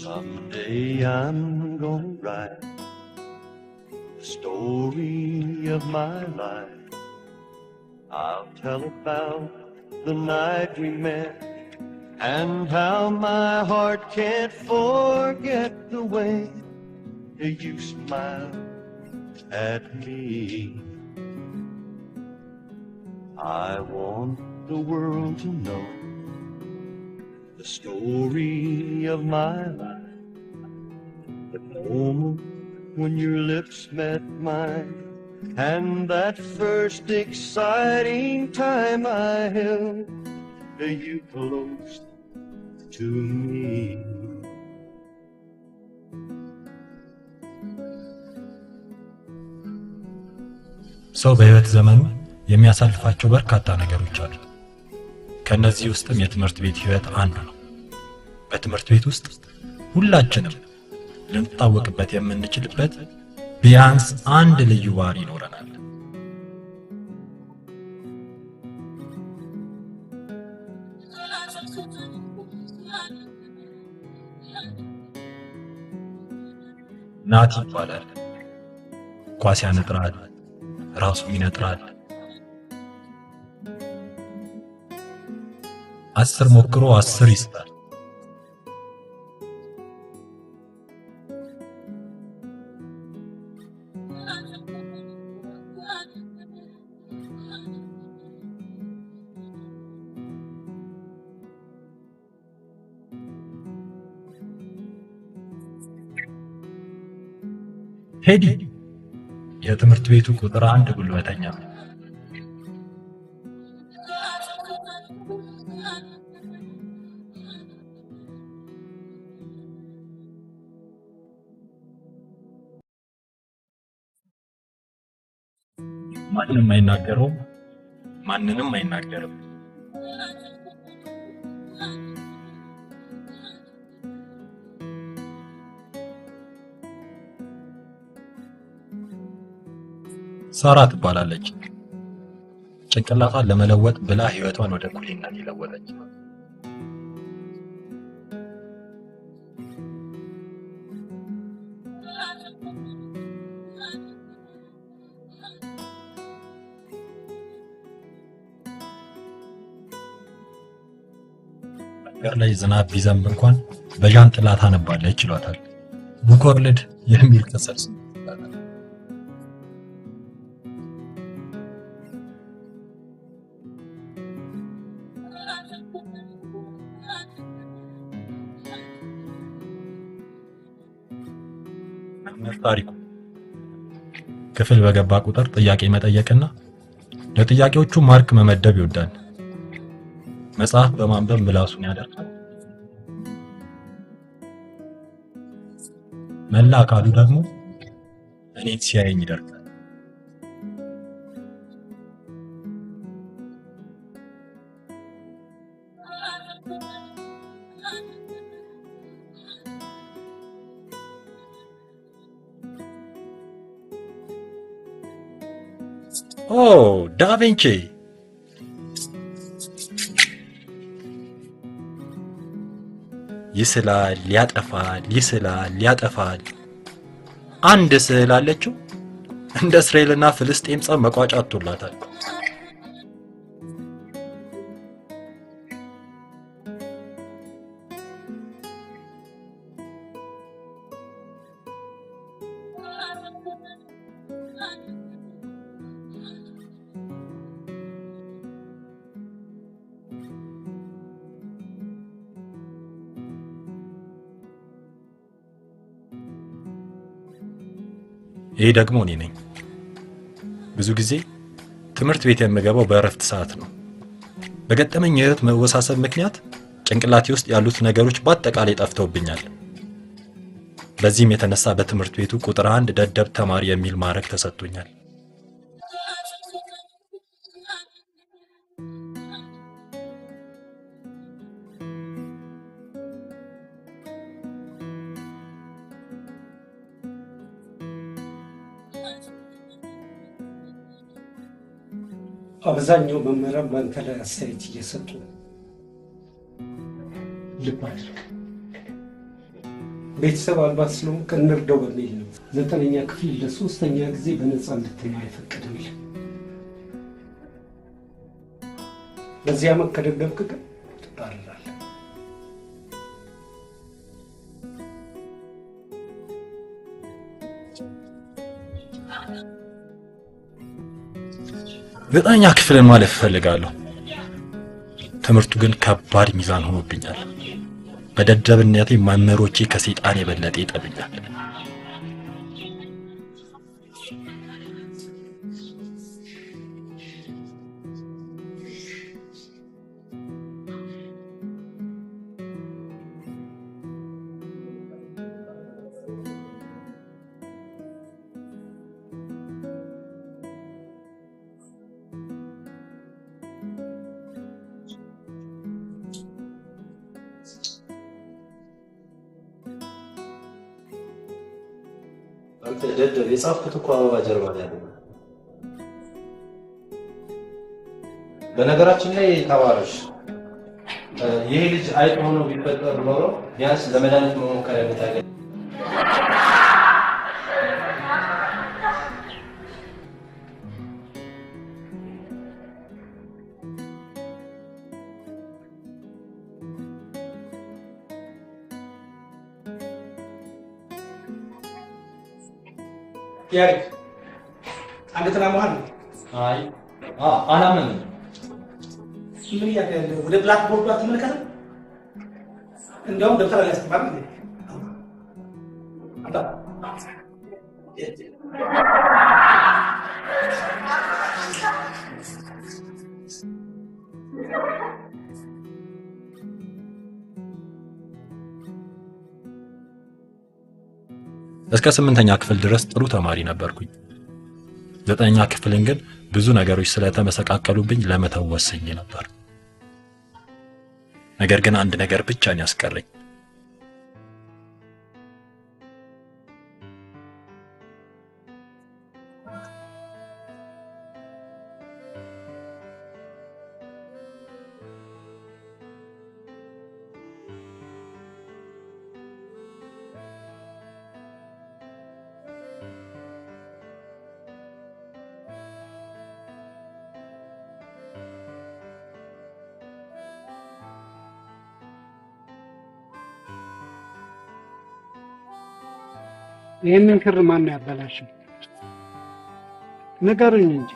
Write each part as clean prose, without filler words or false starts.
Someday I'm gonna write the story of my life. I'll tell about the night we met and how my heart can't forget the way you smiled at me. I want the world to know the story of my life, the moment when your lips met mine, and that first exciting time I held you close to me. ሰው በህይወት ዘመኑ የሚያሳልፋቸው በርካታ ነገሮች አሉ። ከነዚህ ውስጥም የትምህርት ቤት ህይወት አንዱ ነው። በትምህርት ቤት ውስጥ ሁላችንም ልንታወቅበት የምንችልበት ቢያንስ አንድ ልዩ ባህሪ ይኖረናል። ናቲ ይባላል። ኳስ ያነጥራል፣ ራሱን ይነጥራል። 10 ሞክሮ 10 ይስታል። ሄዲ የትምህርት ቤቱ ቁጥር 1 ጉልበተኛ ነው። ማንንም አይናገረው፣ ማንንም አይናገርም። ሳራ ትባላለች። ጭንቅላቷን ለመለወጥ ብላ ህይወቷን ወደ ኩሊነት ይለወጠች። ነገር ላይ ዝናብ ቢዘንብ እንኳን በጃንጥላ ታነባለች ይሏታል። ቡኮርልድ የሚል ቅጽል ስም ይላታል። ታሪኩ ክፍል በገባ ቁጥር ጥያቄ መጠየቅና ለጥያቄዎቹ ማርክ መመደብ ይወዳል። መጽሐፍ በማንበብ ምላሱን ያደርጋል። መላ አካሉ ደግሞ እኔን ሲያየኝ ይደርጋል። ኦ ዳቪንቺ ይስላል፣ ያጠፋል፣ ይስላል፣ ያጠፋል። አንድ ስዕል አለችው እንደ እስራኤልና ፍልስጤም ጸብ መቋጫ አጥቶላታል። ይሄ ደግሞ እኔ ነኝ። ብዙ ጊዜ ትምህርት ቤት የምገባው በእረፍት ሰዓት ነው። በገጠመኝ የህይወት መወሳሰብ ምክንያት ጭንቅላቴ ውስጥ ያሉት ነገሮች በአጠቃላይ ጠፍተውብኛል። በዚህም የተነሳ በትምህርት ቤቱ ቁጥር 1 ደደብ ተማሪ የሚል ማዕረግ ተሰጥቶኛል። አብዛኛው መምህራን ባንተ ላይ አስተያየት እየሰጡ ልብ አድርግ። ቤተሰብ አልባ ስለሆንክ እንርዳው በሚል ነው 9ኛ ክፍል ለ3ኛ ጊዜ በነፃ እንድትማር የፈቀደልህ። በዚህ ዓመት ከደገፍክ ግን ትባረራለህ። ዘጠነኛ ክፍልን ማለፍ እፈልጋለሁ። ትምህርቱ ግን ከባድ ሚዛን ሆኖብኛል። በደደብነቴ መምህሮቼ ከሰይጣን የበለጠ ይጠሉኛል። አንተ ደደብ የጻፍኩት እኮ አበባ ጀርባ ላይ ያለው። በነገራችን ላይ ተማሪዎች ይሄ ልጅ አይጥ ሆኖ ቢፈጠር ኖሮ ቢያንስ ለመድኃኒት መሞከሪያ ብታገኝ ያሪክ አንተ ተናማህ ነው። አይ አላምን ምን ያያለ ወደ ብላክ ቦርዱ አትመለከተ? እንደውም ደብተር ላይ ያስቀምጣል እንዴ? አባ እስከ 8ኛ ክፍል ድረስ ጥሩ ተማሪ ነበርኩኝ። 9ኛ ክፍልን ግን ብዙ ነገሮች ስለተመሰቃቀሉብኝ ለመተው ወስኜ ነበር። ነገር ግን አንድ ነገር ብቻ ነው ያስቀረኝ። ይሄንን ክር ማን ያበላሽው? ንገሩኝ እንጂ።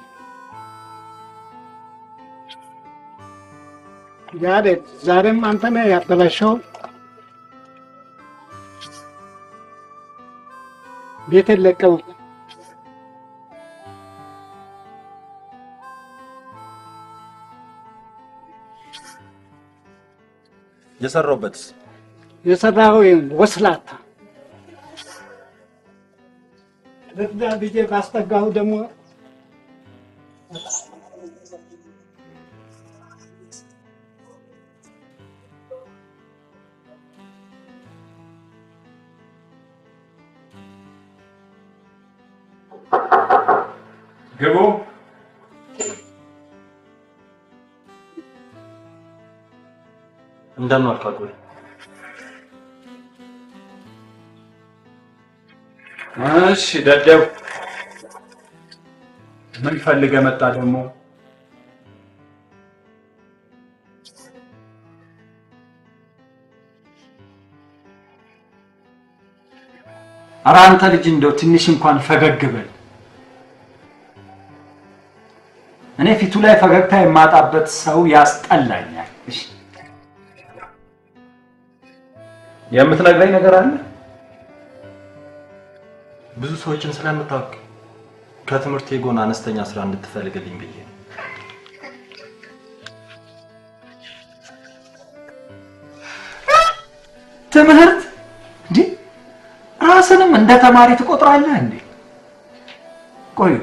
ዛሬም አንተ ነህ ያበላሸው? ቤቴን ለቀው የሰራው ወስላታ ለዛ ቢጄ ባስጠጋው ደግሞ ግቡ። እንደምን አልካችሁ? እሺ ደደብ ምን ፈልገህ መጣ ደግሞ? ኧረ አንተ ልጅ እንደው ትንሽ እንኳን ፈገግ በል። እኔ ፊቱ ላይ ፈገግታ የማጣበት ሰው ያስጠላኛል። እሺ የምትነግረኝ ነገር አለ? ብዙ ሰዎችን ስለምታውቅ ከትምህርት የጎን አነስተኛ ስራ እንድትፈልግልኝ ብዬ ነው። ትምህርት እንዴ? ራስንም እንደ ተማሪ ትቆጥራለህ እንዴ? ቆይ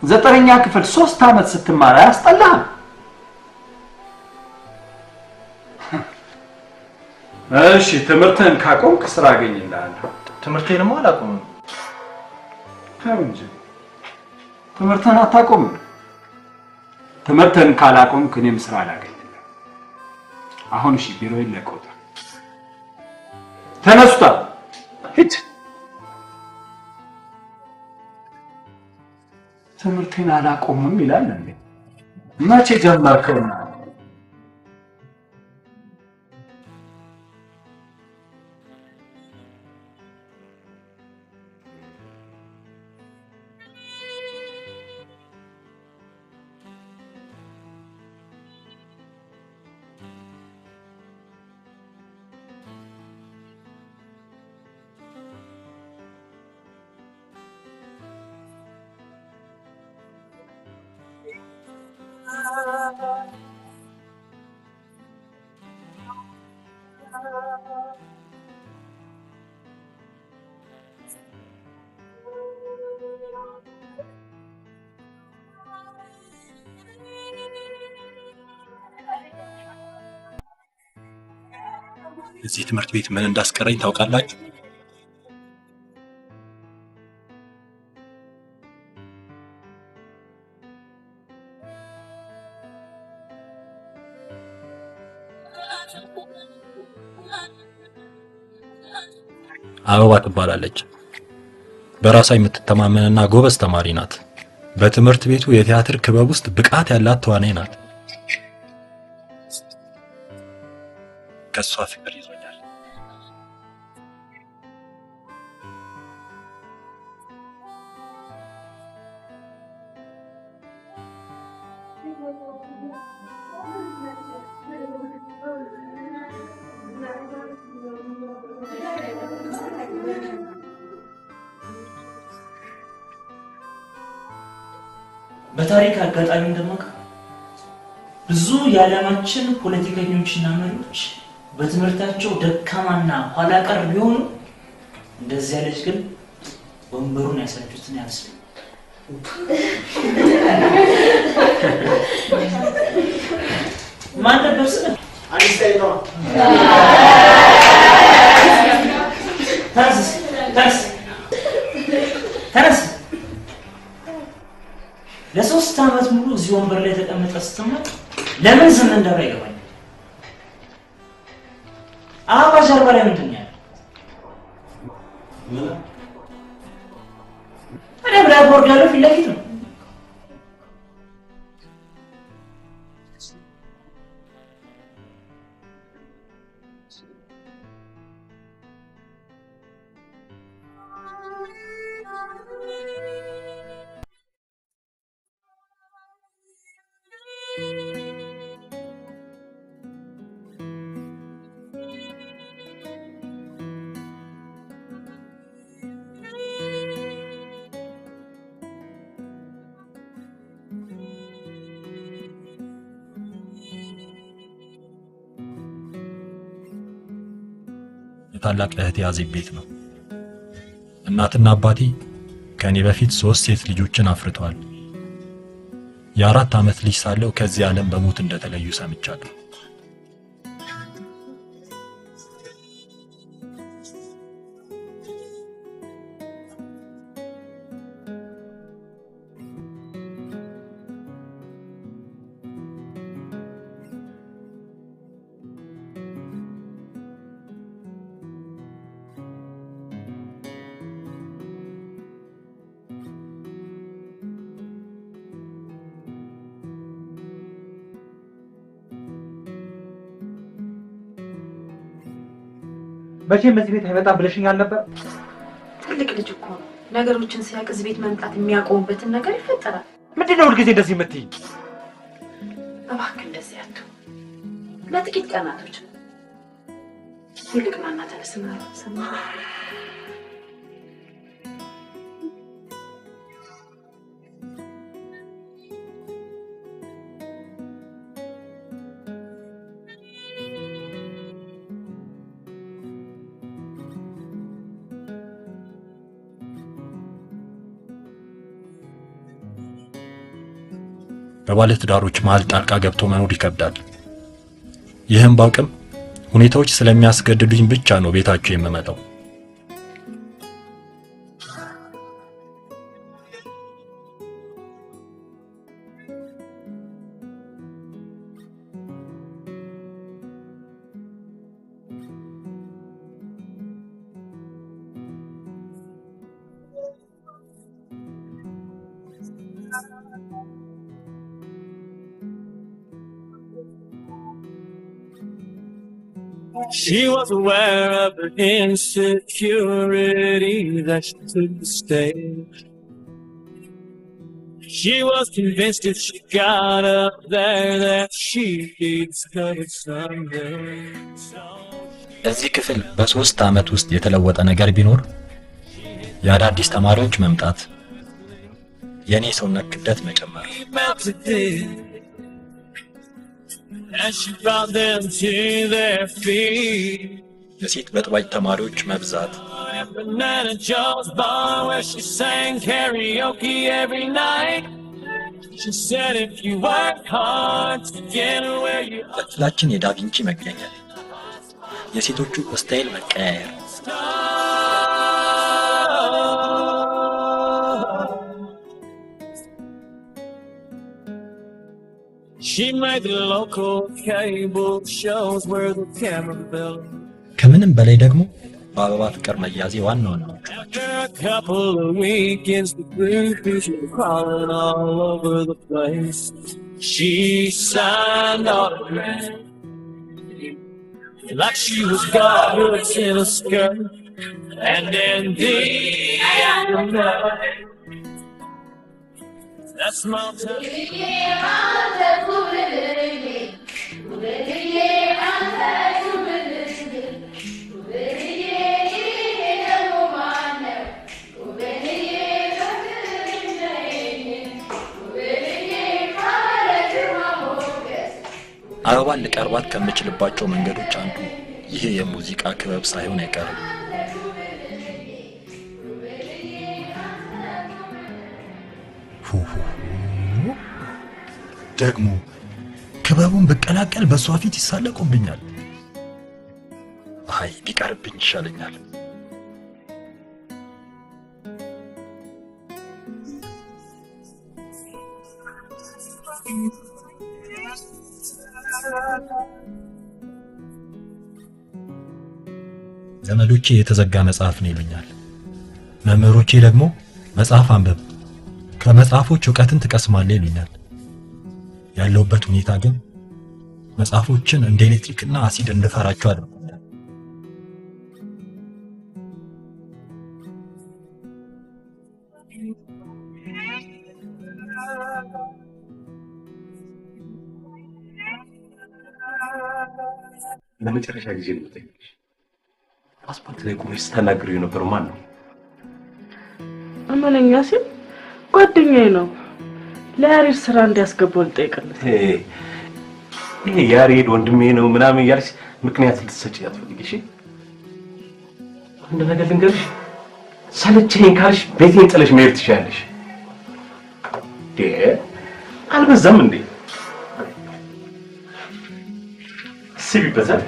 9ኛ ክፍል 3 ዓመት ስትማር አያስጠላህም? እሺ ትምህርትህን ካቆምክ ስራ አገኝልሃለሁ። ትምህርቴንም አላቆምም። ተው እንጂ ትምህርትህን አታቆምም። ትምህርትህን ካላቆምክ እኔም ስራ አላገኝልህም። አሁን እሺ ቢሮዬን ለቀውታል። ተነሱታ ሂድ። ትምህርቴን አላቆምም ይላል እንዴ? መቼ ጀመርከውና? እዚህ ትምህርት ቤት ምን እንዳስቀረኝ ታውቃላችሁ? አበባ ትባላለች። በራሷ የምትተማመንና ጎበዝ ተማሪ ናት። በትምህርት ቤቱ የቲያትር ክበብ ውስጥ ብቃት ያላት ተዋናይ ናት። ከሷ ፍቅር ይዞኛል። በታሪክ አጋጣሚ እንደማውቅ ብዙ የዓለማችን ፖለቲከኞችና መሪዎች በትምህርታቸው ደካማና ኋላ ቀር ቢሆኑ እንደዚህ ያለች ግን ወንበሩን ያሳጁትን ያስል ማን ነበር ስለ አይንስታይን ነው። ተነስ ለሶስት ዓመት ሙሉ እዚህ ወንበር ላይ ተቀምጠ ስትማር ለምን ዝም እንዳለ አይገባኝም። አበባ ጀርባ ላይ ምንድን ነው ያለው? ብላክ ቦርድ ያለው ፊት ለፊት ነው። የታላቅ እህቴ አዜብ ቤት ነው። እናትና አባቴ ከኔ በፊት 3 ሴት ልጆችን አፍርተዋል። የ4 ዓመት ልጅ ሳለው ከዚህ ዓለም በሞት እንደተለዩ ሰምቻለሁ። መቼም እዚህ ቤት አይመጣም ብለሽኛል ነበር። ትልቅ ልጅ እኮ ነው። ነገሮችን ሲያውቅ እዚህ ቤት መምጣት የሚያቆምበትን ነገር ይፈጠራል። ምንድነው ሁልጊዜ እንደዚህ የምትይኝ? እባክህ እንደዚህ አትሁን። ለጥቂት ቀናቶች ይልቅ ናና ተነስና ሰማ በባለ ትዳሮች መሃል ጣልቃ ገብቶ መኖር ይከብዳል። ይህም ባውቅም ሁኔታዎች ስለሚያስገድዱኝ ብቻ ነው ቤታቸው የምመጣው። She was aware of her insecurity that she took the stage. She was convinced if she got up there that she'd be discovered someday. እዚህ ክፍል በ3 ዓመት ውስጥ የተለወጠ ነገር ቢኖር የአዳዲስ ተማሪዎች መምጣት፣ የኔ ሰውነት ክብደት መጨመር። የሴት በጥባጭ ተማሪዎች መብዛት። በክፍላችን የዳቪንቺ መገኘት፣ የሴቶቹ ስታይል መቀያየር። She made the local cable shows where the camera built. ከምንም በላይ ደግሞ በአበባ ፍቅር መያዜ ዋና ዋናዎቹ ናቸው። After a couple of weekends, the groupies were crawling all over the place. She signed autographs like she was godless in a skirt, and in the aftermath, that small town. አበባን ልቀርባት ከምችልባቸው መንገዶች አንዱ ይሄ የሙዚቃ ክበብ ሳይሆን አይቀርም። ደግሞ ክበቡን ብቀላቀል በሷ ፊት ይሳለቁብኛል። አይ ቢቀርብኝ ይሻለኛል። ዘመዶቼ የተዘጋ መጽሐፍ ነው ይሉኛል። መምህሮቼ ደግሞ መጽሐፍ አንብብ፣ ከመጽሐፎች ዕውቀትን ትቀስማለህ ይሉኛል። ያለውበት ሁኔታ ግን መጽሐፎችን እንደ ኤሌክትሪክና አሲድ እንድፈራቸው አድርጎኛል። ለመጨረሻ ጊዜ ነው የምጠይቅሽ። ፓስፖርት ላይ ቆመሽ ስታናግሪው የነበረው ማን ነው? እመነኛ ሲል ጓደኛዬ ነው። ለያሬድ ስራ እንዲያስገባው ልጠይቅለት። ይሄ ያሬድ ወንድሜ ነው ምናምን እያልሽ ምክንያት ልትሰጪ አትፈልጊሽ። አንድ ነገር ልንገርሽ፣ ሰለቸኝ ካልሽ ቤቴን ጥለሽ መሄድ ትችያለሽ። አልበዛም እንዴ? ሲቢበዛል።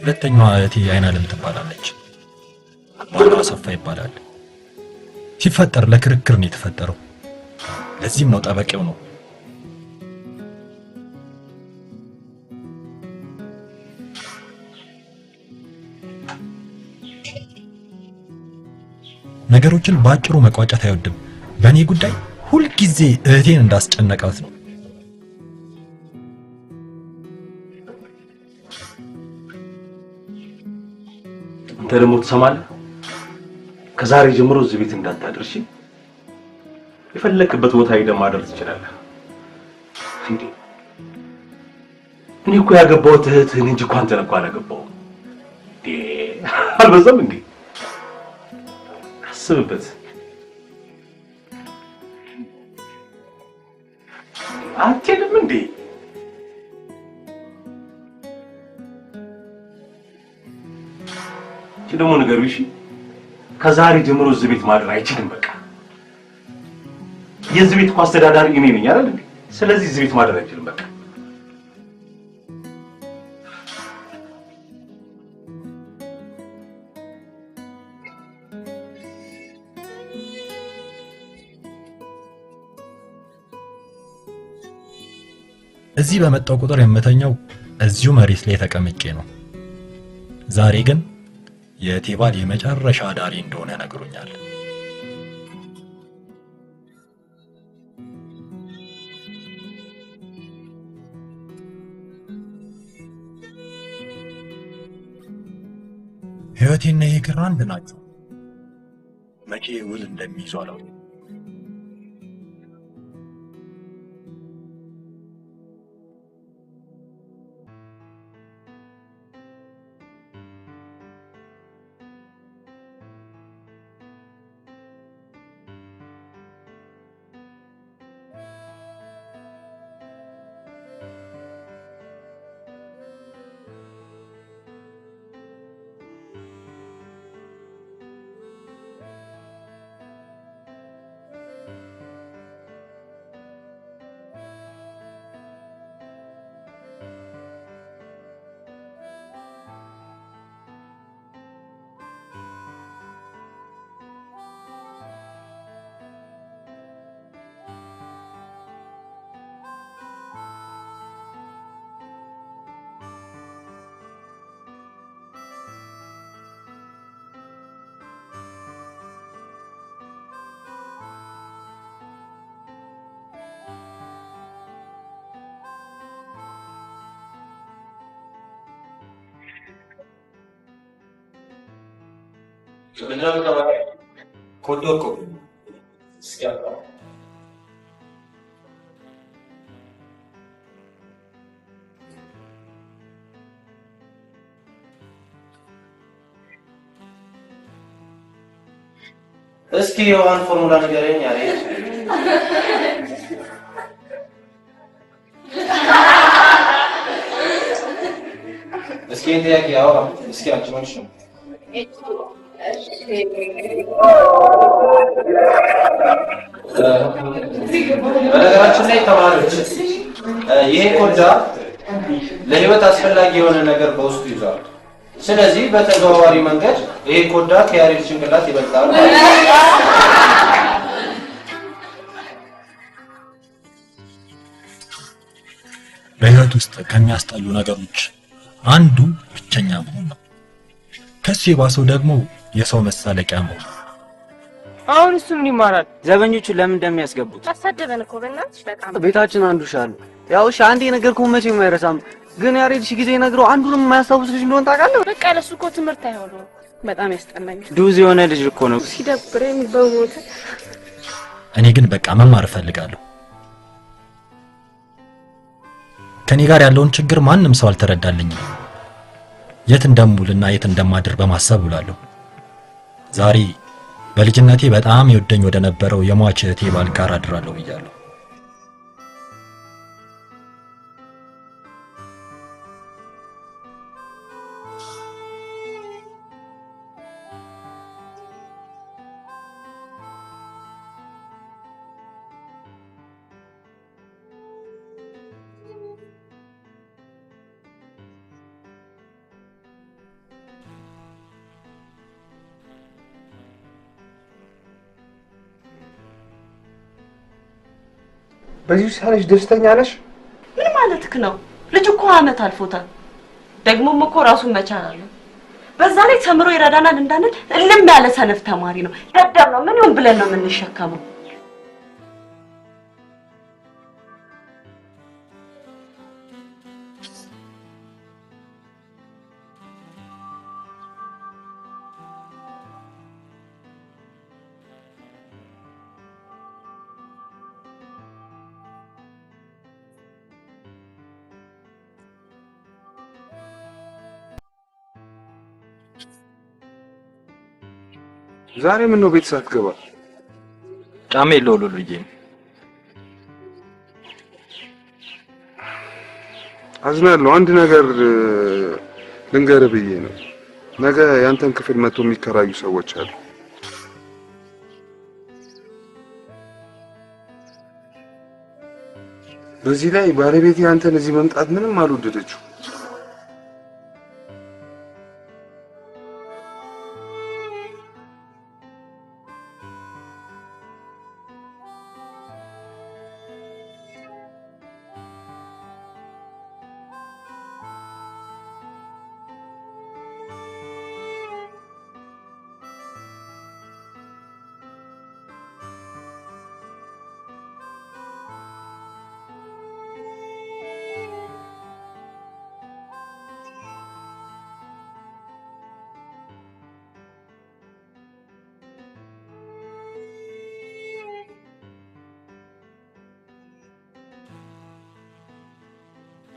ሁለተኛዋ እህቴ አይናለም ትባላለች። ባሏ አሰፋ ይባላል። ሲፈጠር ለክርክር ነው የተፈጠረው። ለዚህም ነው ጠበቃው ነው። ነገሮችን ባጭሩ መቋጨት አይወድም። በእኔ ጉዳይ ሁል ጊዜ እህቴን እንዳስጨነቃት ነው። አንተ ደግሞ ትሰማለህ? ከዛሬ ጀምሮ እዚህ ቤት እንዳታደርሺ። የፈለክበት ቦታ ሄደህ ማደር ትችላለህ። እንዴ እኔ እኮ ያገባሁት እህትህን እንጂ እኮ አንተን እኮ አላገባሁም። አልበዛም እንዴ? አስብበት። አትሄድም እንዴ? ደግሞ ነገሩ እሺ፣ ከዛሬ ጀምሮ እዚህ ቤት ማደር አይችልም። በቃ የዚህ ቤት እኮ አስተዳዳሪ እኔ ነኝ አይደል እንዴ? ስለዚህ እዚህ ቤት ማደር አይችልም። በቃ እዚህ በመጣው ቁጥር የምተኛው እዚሁ መሬት ላይ ተቀምጬ ነው። ዛሬ ግን የቴባል የመጨረሻ ዳሪ እንደሆነ ነግሮኛል። ህይወቴና ይሄ ክር አንድ ናቸው። መቼ ውል እንደሚይዙ አላውቅም። ኮዶኮ እስኪ የዋን ፎርሙላ ንገረኝ ያሬ እስኪ እንዴት ያው እስኪ አንቺ ማንሽ ነው በነገራችን ላይ ተማሪዎች ይሄ ኮዳ ለህይወት አስፈላጊ የሆነ ነገር በውስጡ ይዟል። ስለዚህ በተዘዋዋሪ መንገድ ይሄ ኮዳ ከያሬድ ጭንቅላት ይበልጣል። በህይወት ውስጥ ከሚያስጠሉ ነገሮች አንዱ ብቸኛ መሆን ነው። ከሱ የባሰው ደግሞ የሰው መሳለቂያ መሆን። አሁን እሱ ምን ይማራል? ዘበኞቹ ለምን እንደሚያስገቡት አሳደበን እኮ በእናትሽ በጣም ቤታችን አንዱ ሻል ያው አንዴ ነገር መቼም አይረሳም። ግን ያሬድ ጊዜ ነግረው አንዱንም የማያስታውስ ልጅ እንደሆነ ታውቃለህ። በቃ ለሱ እኮ ትምህርት አይሆንም። በጣም ያስጠላኛል። ዱዝ የሆነ ልጅ እኮ ነው። ሲደብረኝ በሞት እኔ ግን በቃ መማር እፈልጋለሁ። ከኔ ጋር ያለውን ችግር ማንም ሰው አልተረዳልኝም። የት እንደምውልና የት እንደማድር በማሰብ ውላለሁ። ዛሬ በልጅነቴ በጣም ይወደኝ ወደ ነበረው የሟች እህቴ ባል ጋር አድራለሁ ብያለሁ። በዚህ ሳለሽ ደስተኛ ነሽ? ምን ማለትክ ነው? ልጅ እኮ አመት አልፎታል። ደግሞም እኮ ራሱን መቻል አለው። በዛ ላይ ተምሮ ይረዳናል እንዳንል እልም ያለ ሰነፍ ተማሪ ነው። ደደብ ነው። ምን ይሁን ብለን ነው የምንሸከመው? ዛሬ ምን ነው ቤት ሳትገባ? ጫሜ ሎሎልዬ አዝናለሁ። አንድ ነገር ልንገርህ ብዬ ነው። ነገ ያንተን ክፍል መጥቶ የሚከራዩ ሰዎች አሉ። በዚህ ላይ ባለቤቴ አንተን እዚህ መምጣት ምንም አልወደደችው።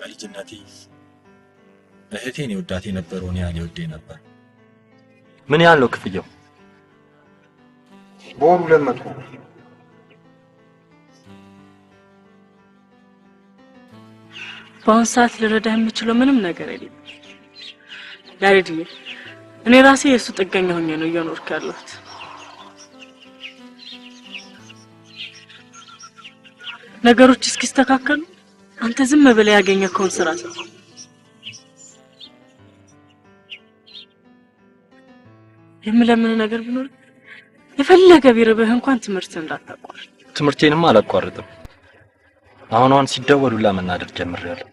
በልጅነቴ እህቴን ይወዳት የነበረውን ያህል ይወደኝ ነበር። ምን ያህል ነው ክፍያው? በወር 200 ብር። በአሁን ሰዓት ልረዳህ የምችለው ምንም ነገር የለም ያሬድዬ። እኔ ራሴ የእሱ ጥገኛ ሆኜ ነው እየኖርኩ ያለሁት። ነገሮች እስኪስተካከሉ አንተ ዝም ብለህ ያገኘከውን ስራ ስራ። የምለምን ነገር ቢኖር የፈለገ ቢርብህ እንኳን ትምህርት እንዳታቋርጥ። ትምህርቴንም አላቋርጥም። አሁን ሲደወሉላ መናደድ ጀምሬያለሁ።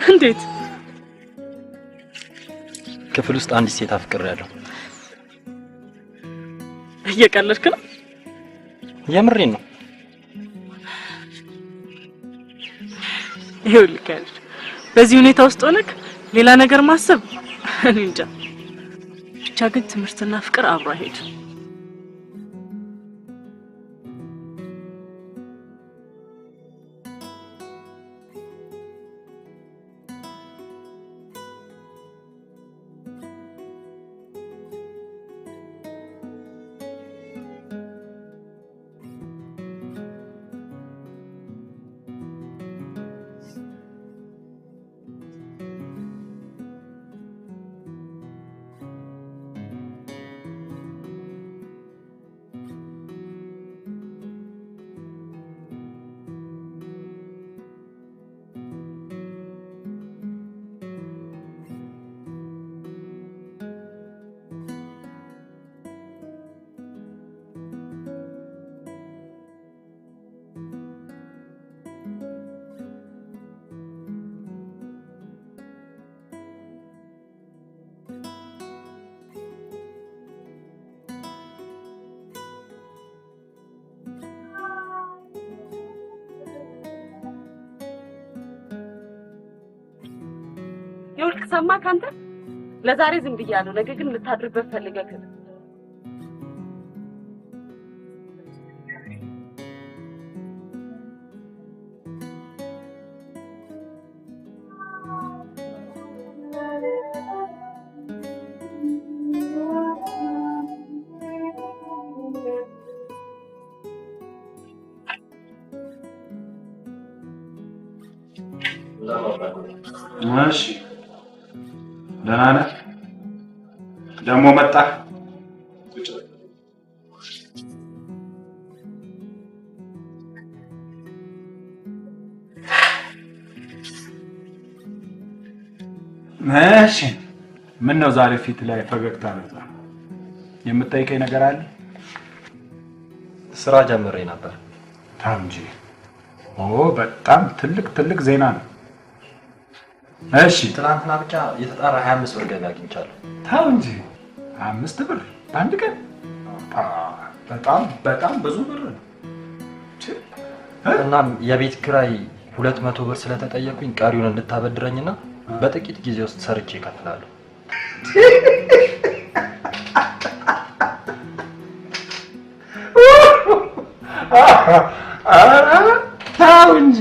እንዴት? ክፍል ውስጥ አንዲት ሴት አፍቅሬያለሁ። እየቀለድክ ነው? የምሬን ነው። ይኸውልህ ያሬድ፣ በዚህ ሁኔታ ውስጥ ሆነክ ሌላ ነገር ማሰብ እኔ እንጃ። ብቻ ግን ትምህርትና ፍቅር አብሮ አይሄድም። ይኸውልህ ሰማህ አንተ? ለዛሬ ዝም ብያለሁ። ነገ ግን ልታድርበት ፈልገህ እሺ ደህና ነህ? ደግሞ መጣ? እሺ ምን ነው ዛሬ ፊት ላይ ፈገግታ በዛ? የምትጠይቀኝ ነገር አለ? ስራ ጀምሬ ነበር። ታው እንጂ። በጣም ትልቅ ዜና ነው። እሺ ትናንትና ብቻ የተጣራ 25 ብር ገቢ አግኝቻለሁ። ታው እንጂ 25 ብር በአንድ ቀን? በጣም ብዙ ብር ነው። እናም የቤት ኪራይ 200 ብር ስለተጠየቁኝ ቀሪውን እንድታበድረኝና በጥቂት ጊዜ ውስጥ ሰርቼ እከፍላለሁ። ታው እንጂ።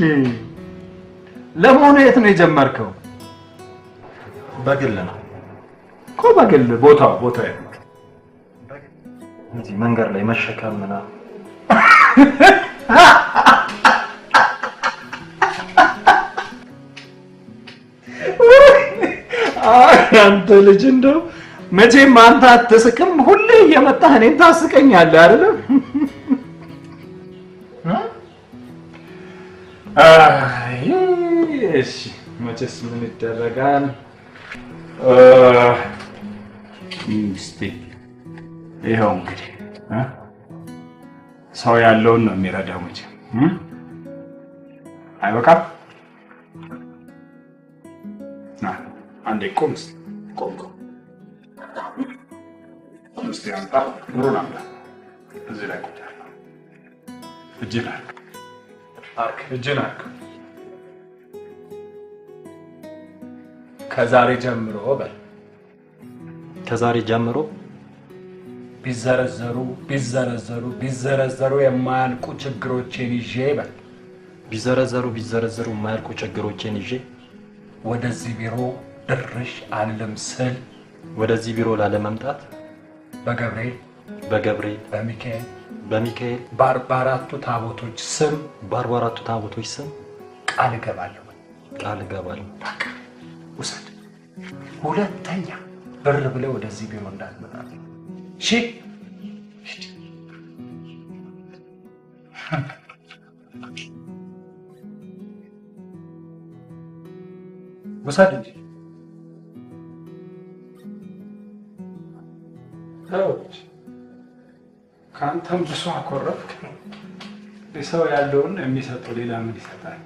ለመሆኑ የት ነው የጀመርከው? በግል ነው እኮ። በግል ቦታው የት ነው? እዚህ መንገድ ላይ መሸከም ምናምን። አንተ ልጅ እንደው መቼም አንተ አትስቅም። ሁሌ እየመጣህ እኔን ታስቀኛለህ አይደለም? እሺ መቼስ ምን ይደረጋል። እስቲ ይኸው እንግዲህ ሰው ያለውን ነው የሚረዳው መቼም። አይበቃም? አንዴ ቁም እስኪ። ቁም እስኪ አምጣ፣ ብሩን አምጣ። እዚህ ላይ ቁጭ አድርግ። እጅህን አድርግ፣ እጅህን አድርግ። ከዛሬ ጀምሮ በል። ከዛሬ ጀምሮ ቢዘረዘሩ የማያልቁ ችግሮቼን ይዤ በል። ቢዘረዘሩ የማያልቁ ችግሮቼን ይዤ ወደዚህ ቢሮ ድርሽ አልልም ስል ወደዚህ ቢሮ ላለመምጣት በገብርኤል በሚካኤል በ44ቱ ታቦቶች ስም ቃል እገባለሁ። ውሰድ። ሁለተኛ ብር ብለህ ወደዚህ ቢሮ እንዳትመጣ። እሺ? ውሰድ እንጂ ተውት። ከአንተም ብሶ አኮረፍክ። ሰው ያለውን የሚሰጠው ሌላ ምን ይሰጣል?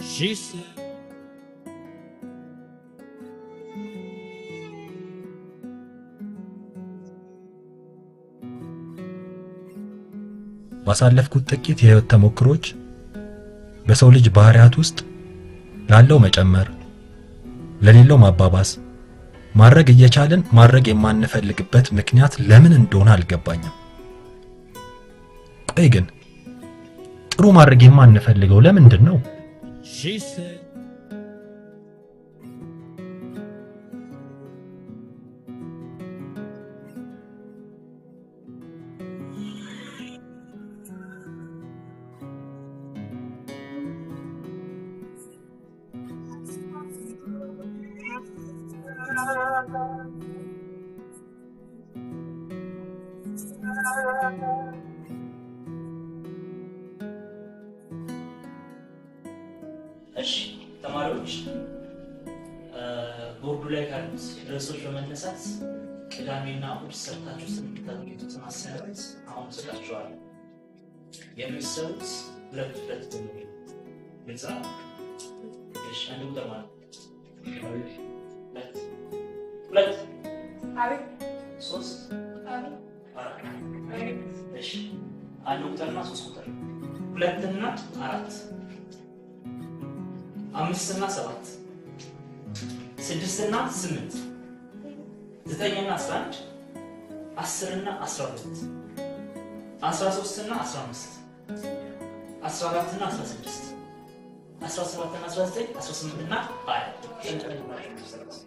She said ባሳለፍኩት ጥቂት የህይወት ተሞክሮች በሰው ልጅ ባህሪያት ውስጥ ላለው መጨመር ለሌለው ማባባስ ማድረግ እየቻለን ማድረግ የማንፈልግበት ምክንያት ለምን እንደሆነ አልገባኝም። ቆይ ግን ጥሩ ማድረግ የማንፈልገው ለምንድን ነው? She said እሺ ተማሪዎች ቦርዱ ላይ ካሉት ርዕሶች በመነሳት ቅዳሜና እሑድ ሰርታችሁ ስለምታገኙትን አሳይመንት አሁን እሰጣችኋለሁ። የምትሰሩት ሁለት ግልጽ ነው? እሺ አንድ ቁጥር ማለት ሁለት አቤት ሶስት አቤት አራት እሺ አንድ ቁጥርና ሶስት ቁጥር ሁለትና አራት አምስትና ሰባት ስድስትና ስምንት ዘጠኝና 11 10ና 12 13ና 15 14ና 16 17ና 19 18ና 20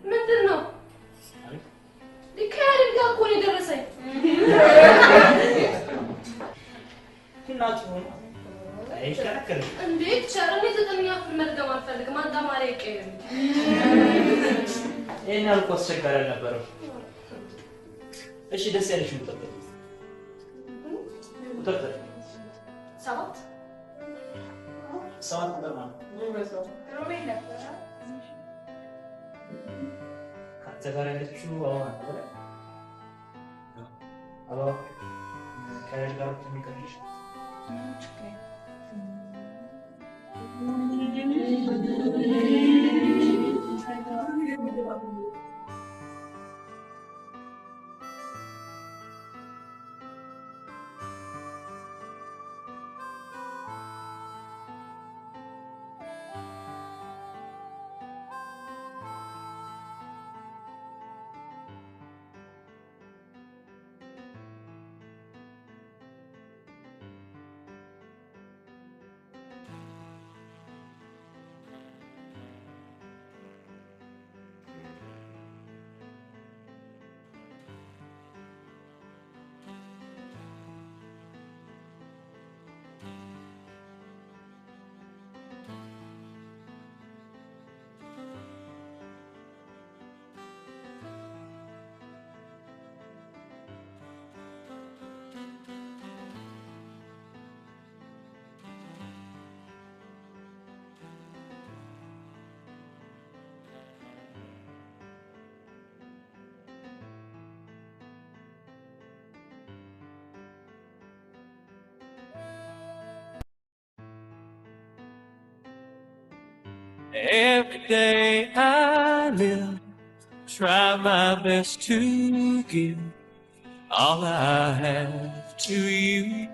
ምንድን ነው? ከያሬድ ጋር እኮ ነው የደረሰኝ። እንዴት ቸር፣ እኔ 9ኛ ክፍል መድገም አልፈልግም። አንድ ተማሪ ይቀየር። ይሄን ያልኩ አስቸጋሪ አልነበረም። እሺ ደስ ያለሽ ቁጥር ሰባት ቁጥር ማለት ሮቤል ነበር። ከአንተ ጋር ያለችው አሁን አዎ ከያሬድ ጋር ትንቀርሽ Every day I live, try my best to give all I have to you.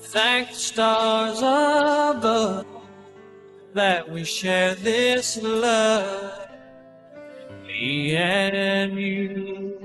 Thank the stars above that we share this love, me and you.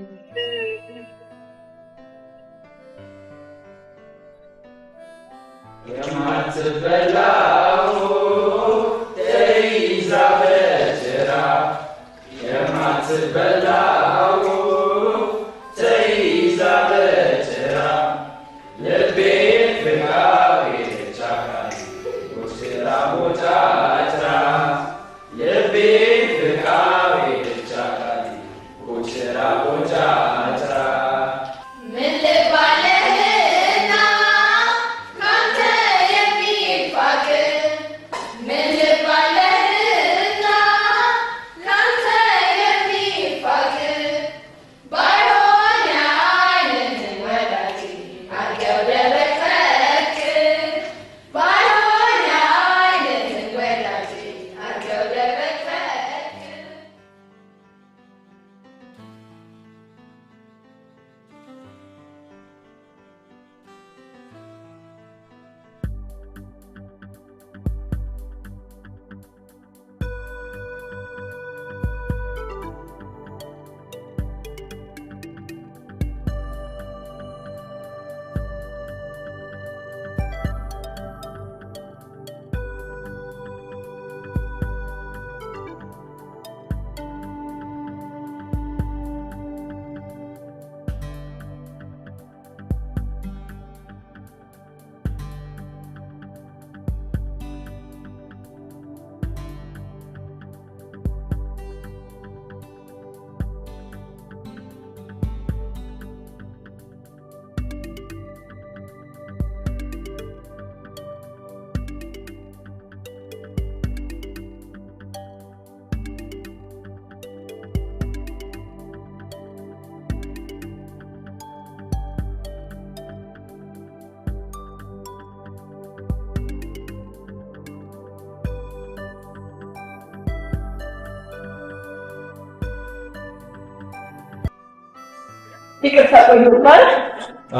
ይቅርታ ቆዩባል።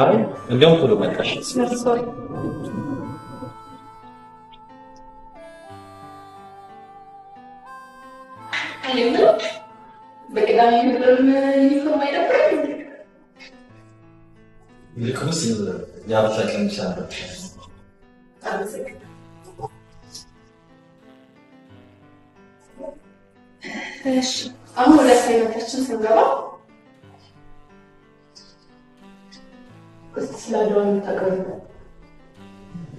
አይ እንዲያውም ቶሎ መጣሽ። ሶሪ እኔም በቅዳሜ ምድርም ዩኒፎርም አይደብርም። ይልቁንስ የአበሻ ቀሚስ አለብሽ። እሺ አሁን ወደ አሳይመንታችን ስንገባ ስለ አድዋ የምታውቀው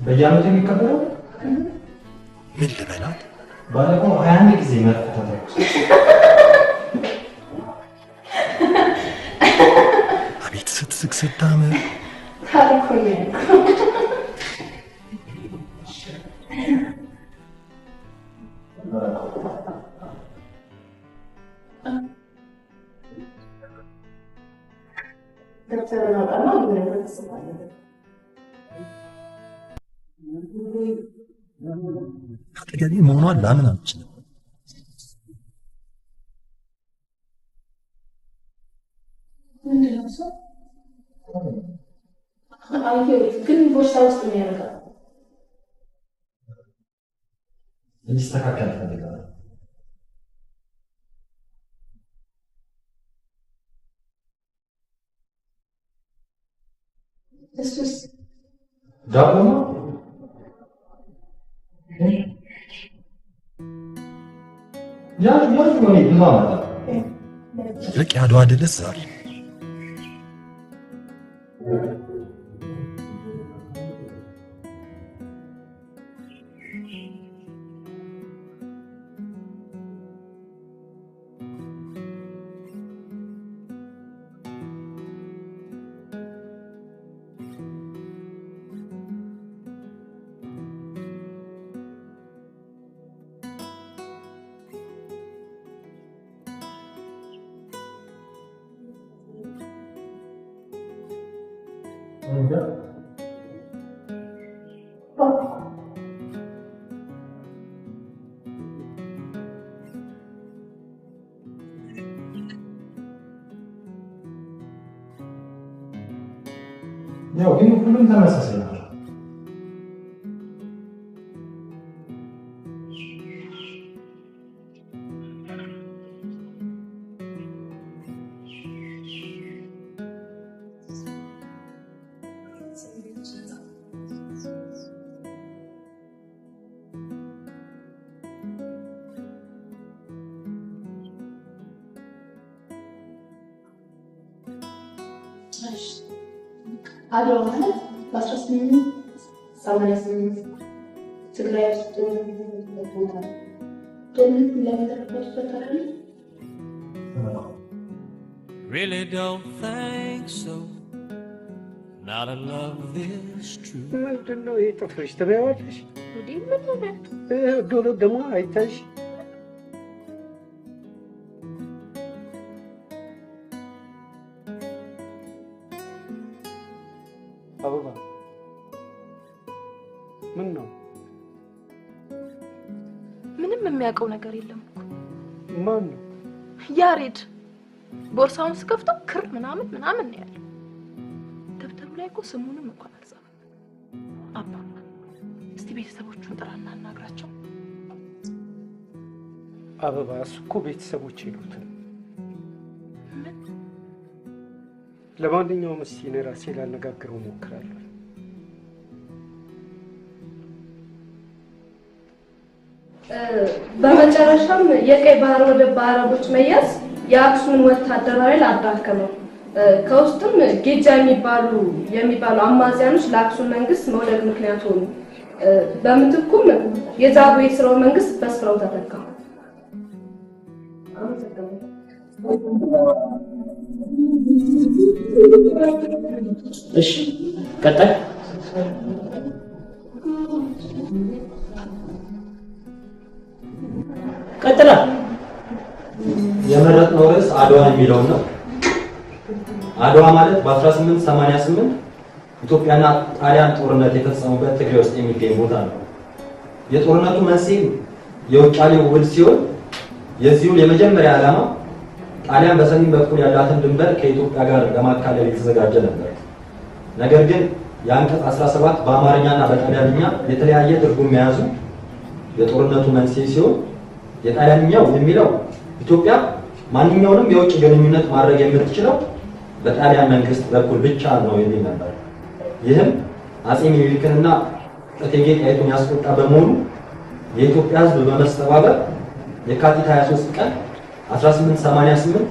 በየዓመቱ የሚከበረው ምን ልበላት? ባለፈው 21 ጊዜ መርፍ ተተኩስ። አቤት ስትስቅ ስታምር። ታሪኩ ነው። አጠገቤ መሆኗን ላምን አልችልም። ግን ቦርሳ ውስጥ ነው ያደርጋል። እንዲስተካከል እፈልጋለሁ። እሱስ ዳቦ ነው። ያ ነው ብዙ አመጣ ልቅ የአድዋ ድልስ ዛሬ ያው ግን ሁሉም ተመሳሳይ ናቸው። አድዋ ማለት በ1888 ትግራይ ውስጥ ቦታ ጦርነት ለመተረፈች ተካራኒ Really don't think so. Not a love this true. ምንድነው የጥፍርሽ ትበያዋለሽ? እንዴ ምን ሆነ? ዶሎ ደግሞ አይታሽ አበባ ምን ነው? ምንም የሚያውቀው ነገር የለም እኮ። ማን ነው? ያሬድ ቦርሳውን ስከፍተው ክር ምናምን ነው ያለው። ደብተሩ ላይ እኮ ስሙንም እንኳን አልጻፈም። አባ እስቲ ቤተሰቦቹን ጥራና አናግራቸው። አበባ እሱ እኮ ቤተሰቦች የሉትም። ለማንኛውም እስቲ እኔ ራሴ ላነጋግረው እሞክራለሁ። በመጨረሻም የቀይ ባህር ወደብ በአረቦች መያዝ የአክሱምን ወታደራዊ ኃይል አዳከመው። ከውስጥም ጌጃ የሚባሉ አማጽያኖች ለአክሱም መንግስት መውደቅ ምክንያት ሆኑ። በምትኩም የዛጉዌ ስርወ መንግስት በስፍራው ተተካ። እሺ ቀጣይ ቀጥላ የመረጥነው ርዕስ አድዋ የሚለው ነው። አድዋ ማለት በ1888 ኢትዮጵያና ጣሊያን ጦርነት የተፈጸመበት ትግራይ ውስጥ የሚገኝ ቦታ ነው። የጦርነቱ መንስኤ የውጫሌው ውል ሲሆን የዚህ ውል የመጀመሪያ ዓላማ ጣሊያን በሰሜን በኩል ያላትን ድንበር ከኢትዮጵያ ጋር ለማካለል የተዘጋጀ ነበር። ነገር ግን የአንቀጽ 17 በአማርኛና በጣሊያንኛ የተለያየ ትርጉም መያዙ የጦርነቱ መንስኤ ሲሆን የጣሊያንኛው የሚለው ኢትዮጵያ ማንኛውንም የውጭ ግንኙነት ማድረግ የምትችለው በጣሊያን መንግስት በኩል ብቻ ነው የሚል ነበር። ይህም አጼ ሚኒሊክንና እቴጌ ጣይቱን ያስቆጣ በመሆኑ የኢትዮጵያ ሕዝብ በመስተባበር የካቲት 23 ቀን 1888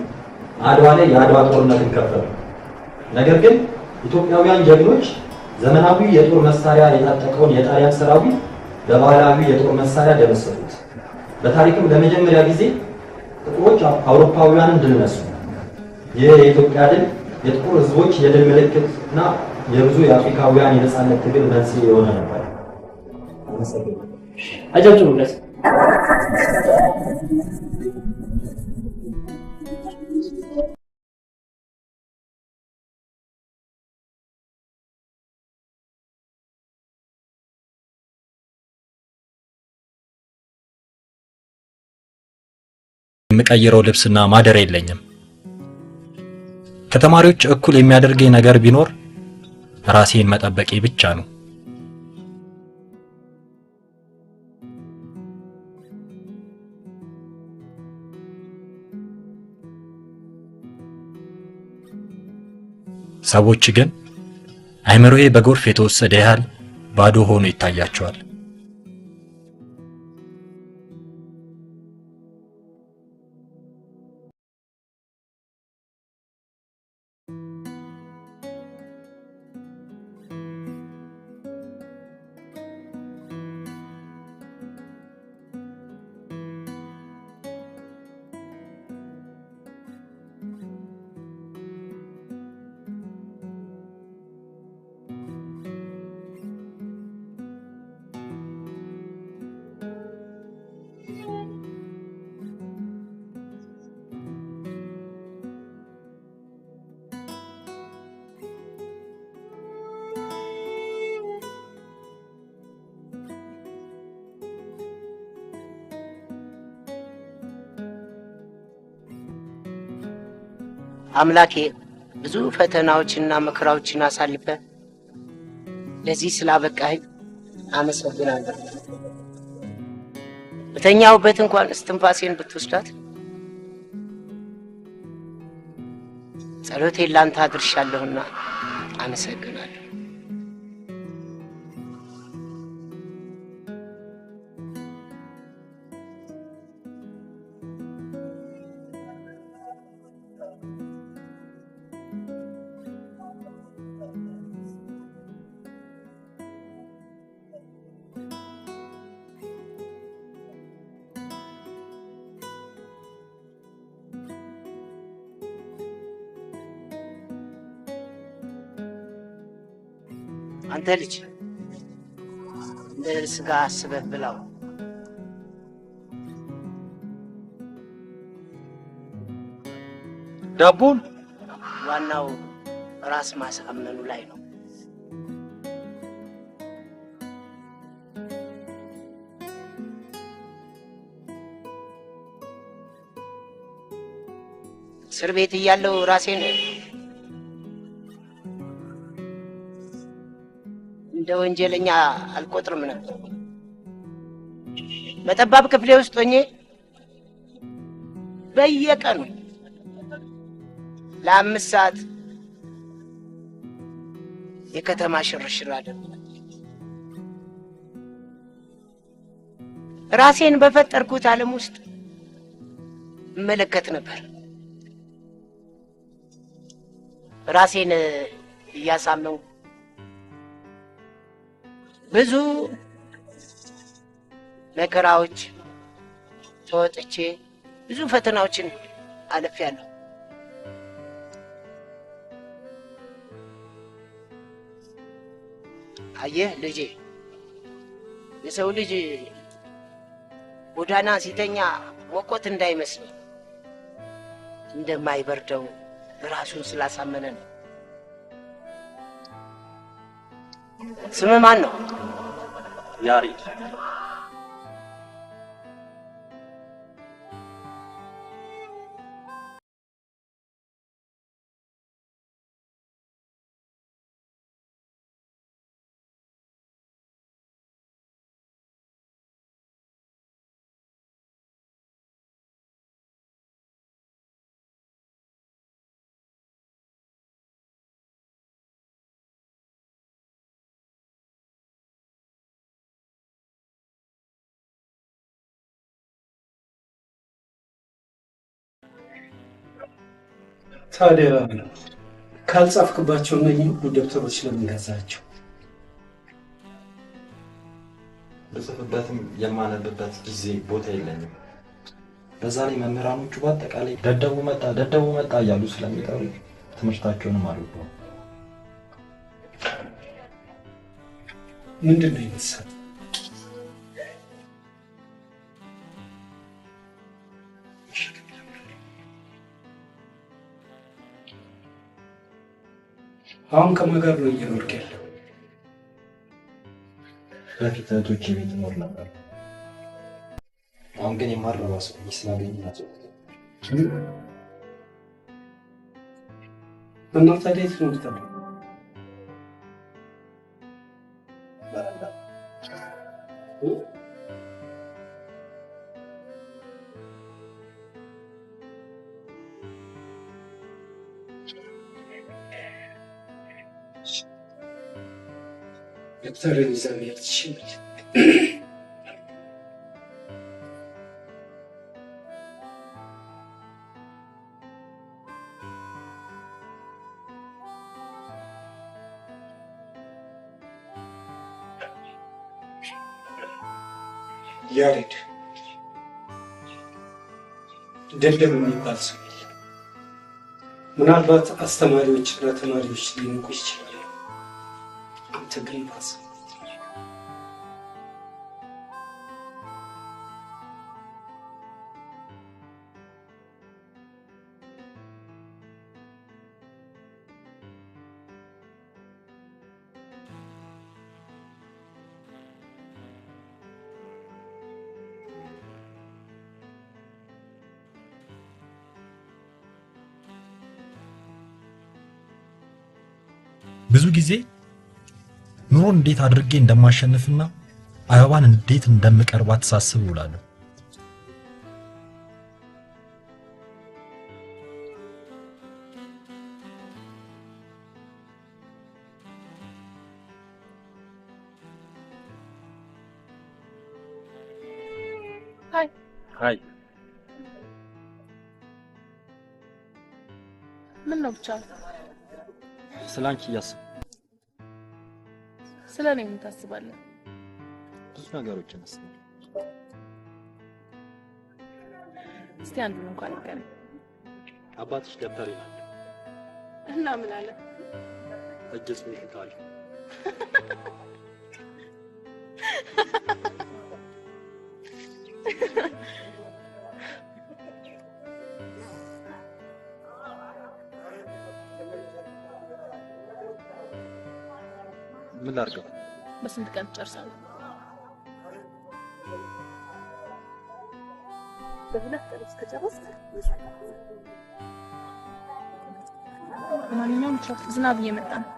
አድዋ ላይ የአድዋ ጦርነትን ከፈሉ። ነገር ግን ኢትዮጵያውያን ጀግኖች ዘመናዊ የጦር መሳሪያ የታጠቀውን የጣሊያን ሰራዊት በባህላዊ የጦር መሳሪያ ደመሰሱት። በታሪክም ለመጀመሪያ ጊዜ ጥቁሮች አውሮፓውያንን ድል ነሱ። ይህ የኢትዮጵያ ድል የጥቁር ህዝቦች የድል ምልክትና የብዙ የአፍሪካውያን የነጻነት ትግል መንስኤ የሆነ ነበር። አጨብጭቡለት። የምቀይረው ልብስና ማደር የለኝም። ከተማሪዎች እኩል የሚያደርገኝ ነገር ቢኖር ራሴን መጠበቄ ብቻ ነው። ሰዎች ግን አይምሮዬ በጎርፍ የተወሰደ ያህል ባዶ ሆኖ ይታያቸዋል። አምላኬ ብዙ ፈተናዎችና መከራዎችን አሳልፈ ለዚህ ስላበቃኝ አመሰግናለሁ። በተኛውበት እንኳን እስትንፋሴን ብትወስዳት ጸሎቴን ላንተ አድርሻለሁና አመሰግናለሁ። አንተ ልጅ እንደ ስጋ አስበህ ብላው። ዳቦን ዋናው ራስ ማሳመኑ ላይ ነው። እስር ቤት እያለሁ ራሴን እንደ ወንጀለኛ አልቆጥርም ነበር። በጠባብ ክፍሌ ውስጥ ሆኜ በየቀኑ ለ5 ሰዓት የከተማ ሽርሽር አደረኩ። ራሴን በፈጠርኩት ዓለም ውስጥ እመለከት ነበር። ራሴን እያሳመንኩ ብዙ መከራዎች ተወጥቼ ብዙ ፈተናዎችን አልፌያለሁ። አየህ ልጄ፣ የሰው ልጅ ጎዳና ሲተኛ ሞቆት እንዳይመስል እንደማይበርደው ራሱን ስላሳመነ ነው። ስምህ ማን ነው? ያሬድ። ታዲያ ካልጻፍክባቸው እነኚህ ሁሉ ደብተሮች ለምን ገዛቸው? ብጽፍበትም የማነብበት ጊዜ ቦታ የለኝም። በዛ ላይ መምህራኖቹ በአጠቃላይ ደደቡ መጣ እያሉ ስለሚጠሩ ትምህርታቸውንም አልወደውም። ምንድን ነው የመሰለ አሁን ከማን ጋር ነው እየኖርክ ያለው? በፊት እህቶቼ ቤት እኖር ነበር። አሁን ግን የማረባ ሰው ስላገኘኋቸው እና ታዲያ የት ነው የምትኖረው? በረንዳ። ደብተርን ይዘህ መሄድ ትችላለህ። ያሬድ ደደብ የሚባል ሰው የለም። ምናልባት አስተማሪዎችና ተማሪዎች ሊንቁ ይችላሉ። አንተ ግን ባሰ። ብዙ ጊዜ ኑሮ እንዴት አድርጌ እንደማሸንፍና አበባን እንዴት እንደምቀርባት ሳስብ ውላለሁ። ሃይ ምን ነው ብቻ ስላንቺ እያሰብኩ ስለ እኔ ምን ታስባለህ? ብዙ ነገሮችን አስባለሁ። እስቲ አንዱን እንኳን ንገረኝ። አባትሽ ደብተር ይላል እና ምን አለ? እጅ ጽሑፍ ይላል። ምን ላድርገው? በስንት ቀን ትጨርሳለህ? በሁለት ቀን ውስጥ ከጨረስክ ማንኛውም ዝናብ እየመጣ ነው።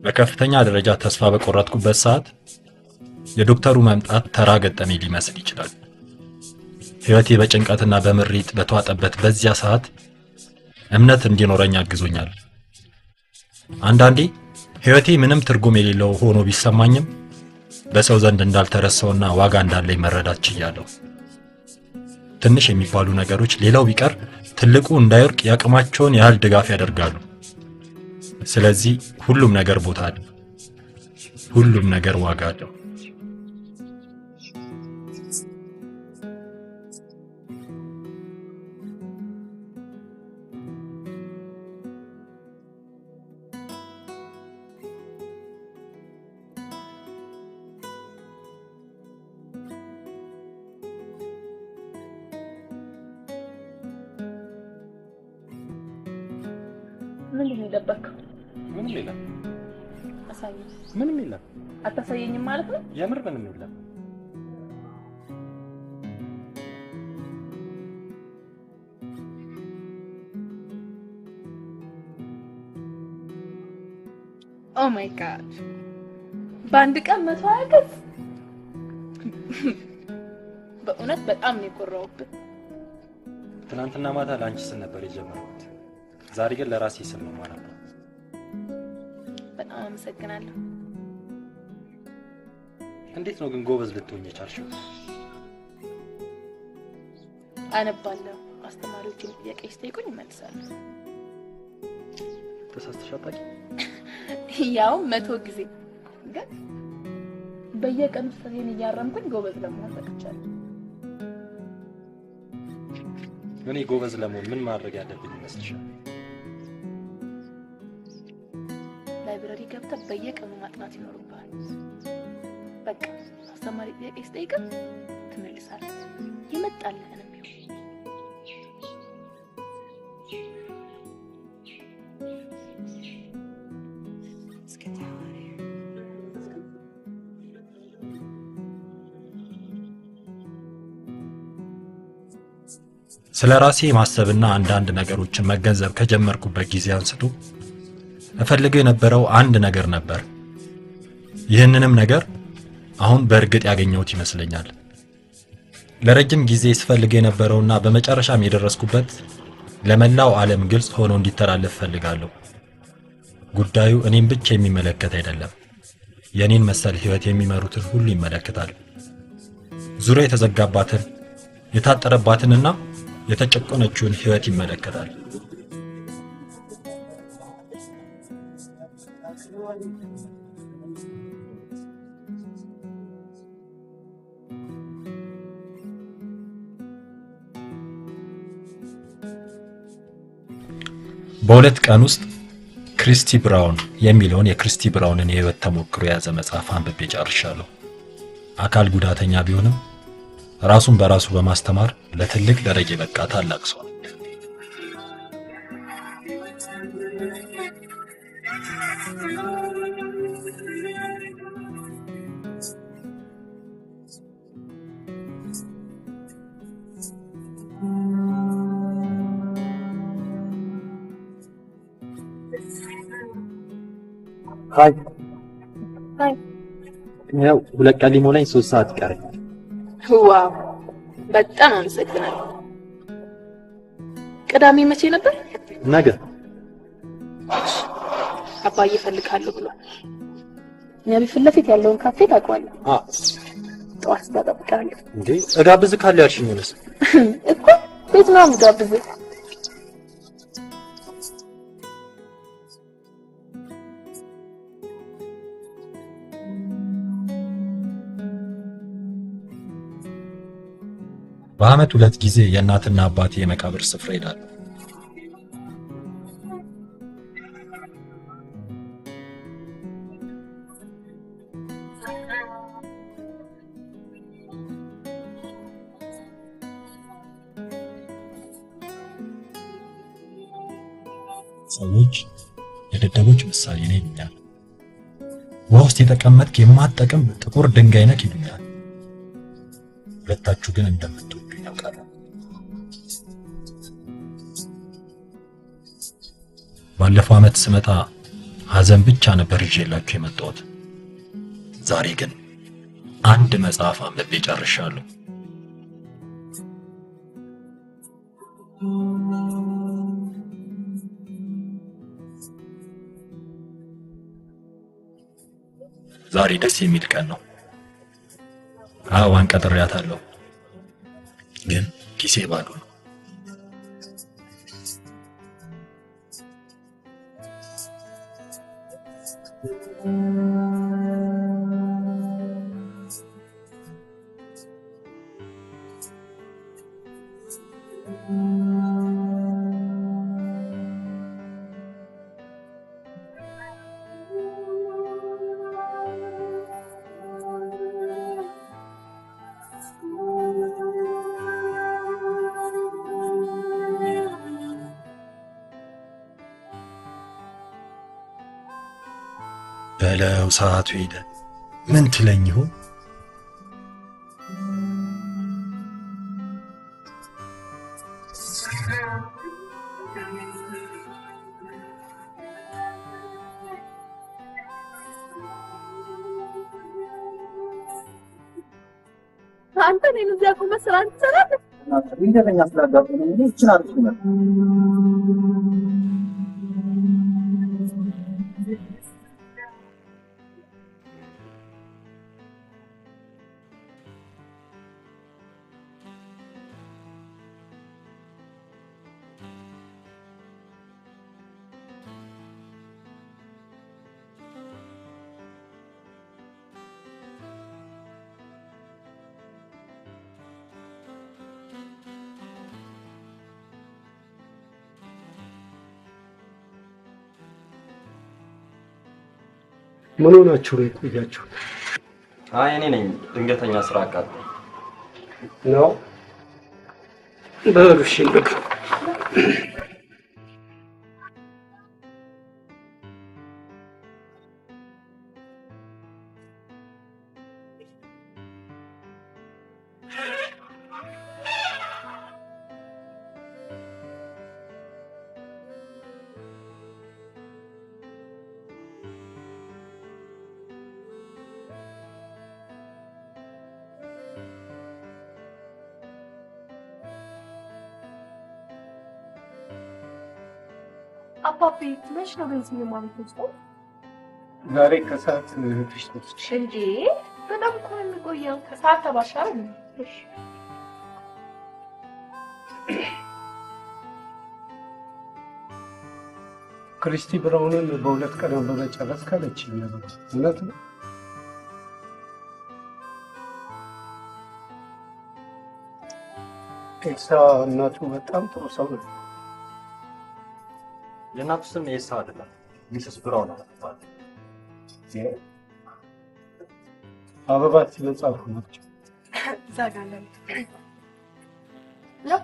በከፍተኛ ደረጃ ተስፋ በቆረጥኩበት ሰዓት የዶክተሩ መምጣት ተራ ገጠመኝ ሊመስል ይችላል። ሕይወቴ በጭንቀትና በምሬት በተዋጠበት በዚያ ሰዓት እምነት እንዲኖረኝ አግዞኛል። አንዳንዴ ህይወቴ ምንም ትርጉም የሌለው ሆኖ ቢሰማኝም በሰው ዘንድ እንዳልተረሳውና ዋጋ እንዳለኝ መረዳት ችያለሁ። ትንሽ የሚባሉ ነገሮች ሌላው ቢቀር ትልቁ እንዳይወርቅ ያቅማቸውን ያህል ድጋፍ ያደርጋሉ። ስለዚህ ሁሉም ነገር ቦታ አለው። ሁሉም ነገር ዋጋ አለው። ምንድን ነው የደበቅከው? ምንም የለም። አሳየኝ። ምንም የለም። አታሳየኝም ማለት ነው? የምር ምንም የለም። ኦ ማይ ጋድ! በአንድ ቀን 120 ገጽ! በእውነት በጣም ነው የኮራሁብህ። ትናንትና ማታ ለአንቺ ስል ነበር የጀመርኩት። ዛሬ ግን ለራሴ ስል ነው ማለት ነው። በጣም አመሰግናለሁ። እንዴት ነው ግን ጎበዝ ልትሆኝ የቻልሽው? አነባለሁ። አስተማሪዎችን ጥያቄ ሲጠይቁኝ እመልሳለሁ። ተሳስተሽ አታውቂም? ያው 100 ጊዜ። ግን በየቀኑ ስራዬን እያረምኩኝ ጎበዝ ለመሆን በቅቻለሁ። እኔ ጎበዝ ለመሆን ምን ማድረግ ያለብኝ ይመስልሻል? ላይብረሪ ገብተህ በየቀኑ ማጥናት ይኖርብሃል። በቃ አስተማሪ ጥያቄ ሲጠይቅ ትመልሳለህ። ይመጣልህንም ይሁን። ስለ ራሴ ማሰብና አንዳንድ ነገሮችን መገንዘብ ከጀመርኩበት ጊዜ አንስቶ እፈልግ የነበረው አንድ ነገር ነበር። ይህንንም ነገር አሁን በእርግጥ ያገኘሁት ይመስለኛል። ለረጅም ጊዜ ስፈልግ የነበረውና በመጨረሻም የደረስኩበት ለመላው ዓለም ግልጽ ሆኖ እንዲተላለፍ ፈልጋለሁ። ጉዳዩ እኔን ብቻ የሚመለከት አይደለም። የኔን መሰል ህይወት የሚመሩትን ሁሉ ይመለከታል። ዙሪያ የተዘጋባትን የታጠረባትንና የተጨቆነችውን ህይወት ይመለከታል። በሁለት ቀን ውስጥ ክሪስቲ ብራውን የሚለውን የክሪስቲ ብራውንን የህይወት ተሞክሮ የያዘ መጽሐፍ አንብቤ ጨርሻለሁ። አካል ጉዳተኛ ቢሆንም ራሱን በራሱ በማስተማር ለትልቅ ደረጃ የበቃ ታላቅ ሰው። ሃይ ሃይ። ያው 2 ቀን ሊሞላኝ 3 ሰዓት ይቀረኛል። ዋው በጣም አመሰግናለሁ። ቅዳሜ መቼ ነበር? ነገ። አባዬ እፈልግሃለሁ ብሏል። እኛ ቤት ፊት ለፊት ያለውን ካፌ ታውቀዋለህ? ጠዋት እጠብቅሃለሁ። እንዴ እጋብዝካለሁ ያልሽኝ ነውስ? እኮ ቤት ነው የምጋብዝህ። በአመት 2 ጊዜ የእናትና አባቴ የመቃብር ስፍራ ሄዳለሁ። ሰዎች የደደቦች ምሳሌ ነው ይሉኛል። ውሃ ውስጥ የተቀመጥክ የማትጠቅም ጥቁር ድንጋይ ነህ ይሉኛል። ሁለታችሁ ግን እንደምትወዱኝ ያውቃለሁ። ባለፈው አመት ስመጣ ሐዘን ብቻ ነበር ይዤላችሁ የመጣሁት። ዛሬ ግን አንድ መጽሐፍ አንብቤ ጨርሻለሁ። ዛሬ ደስ የሚል ቀን ነው። አዋን ቀጥሬያታለሁ፣ ግን ኪሴ ባዶ ነው። በለው ሰዓቱ ሄደ። ምን ትለኝ ይሆን? አንተ ነኝ እዚያ ቆመህ ስራ ትሰራለህ? እንደኛ ስላጋጠመኝ እንጂ ይችላል ነው። ምን ሆናችሁ ነው የቆያችሁ? አይ እኔ ነኝ ድንገተኛ ስራ አቃጠለኝ ነው። በሉ እሺ ልክ አባቢ ትንሽ ነው በዚህ ማለት ነው። ዛሬ ከሰዓት እህትሽ ነች እንዴ? በጣም እኮ ነው የሚቆየው። ከሰዓት ተባሻል ነው። እሺ ክሪስቲ ብራውንን በሁለት ቀን በመጨረስ ካለችኝ እውነት ነው። ኤልሳ እናቱ በጣም ጥሩ ሰው ነው። የእናቱ ስም ኤልሳ አይደለም፣ ሚስስ ብራውን ነው። አበባ ስለጻፉ ናቸው። ዛጋለን ሎ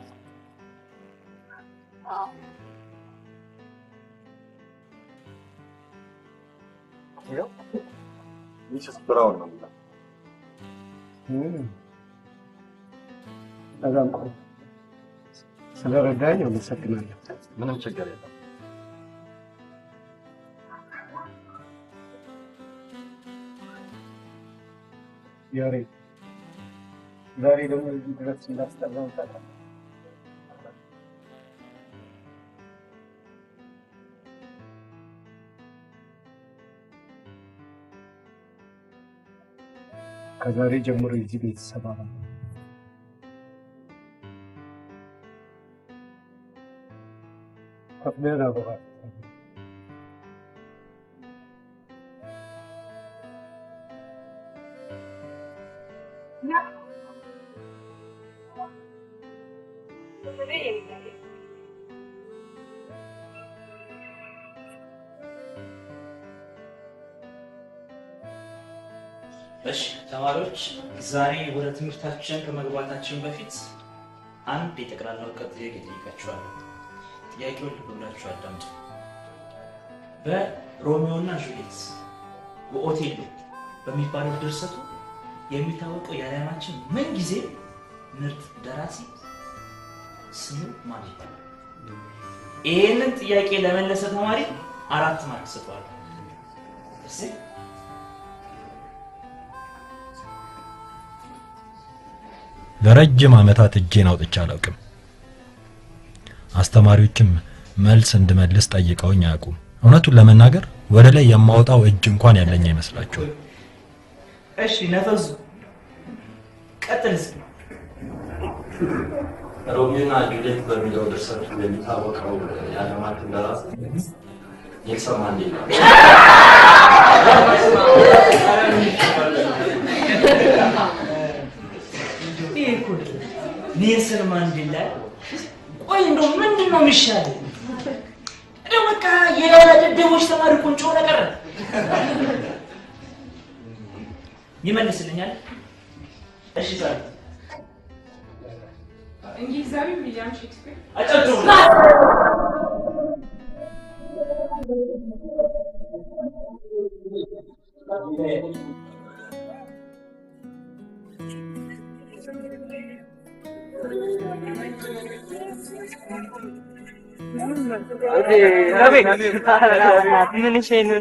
ያው ሚስስ ብራውን ነው። በጣም ቆይ ስለረዳኝ አመሰግናለሁ። ምንም ችግር የለም። ያሬ ዛሬ ደግሞ እዚህ ድረስ እንዳስጠራው ታውቃለህ። ከዛሬ ጀምሮ የዚህ ቤተሰብ አባል ከፍለን አበባ እሺ ተማሪዎች ዛሬ ወደ ትምህርታችን ከመግባታችን በፊት አንድ የጠቅላላ እውቀት ጥያቄ ጠይቃችኋለሁ። ጥያቄውን ልብ ብላችሁ አዳምጡ። በሮሚዮና ጁሊየት በኦቴሎ በሚባለው ድርሰቱ የሚታወቀው የዓለማችን ምን ጊዜ ምርጥ ደራሲ ስሙ ማን ይባላል? ይህንን ጥያቄ ለመለሰ ተማሪ 4 ማርክ ሰጥቷል። እሺ ለረጅም ዓመታት እጄን አውጥቼ አላውቅም። አስተማሪዎችም መልስ እንድመልስ ጠይቀውኝ አያውቁም። እውነቱን ለመናገር ወደ ላይ የማወጣው እጅ እንኳን ያለኝ አይመስላችሁም። እሺ ነፈሱ ቀጥል እስኪ። ሮሚዮና ጁሊየት በሚለው ድርሰት የሚታወቀው የዓለማችን ደራሲ ኔልሰን ማንዴላ ኔልሰን ማንዴላ ቆይ እንደው ምንድን ነው የሚሻለው? እንደው በቃ የደደቦች ተማሪ ቁንጮ ነገር ይመልስልኛል። እሺ ዛሬ እንግሊዛዊ ዊሊያም ሼክስፒር አጨብጭቡ። ምን ሸይ ነው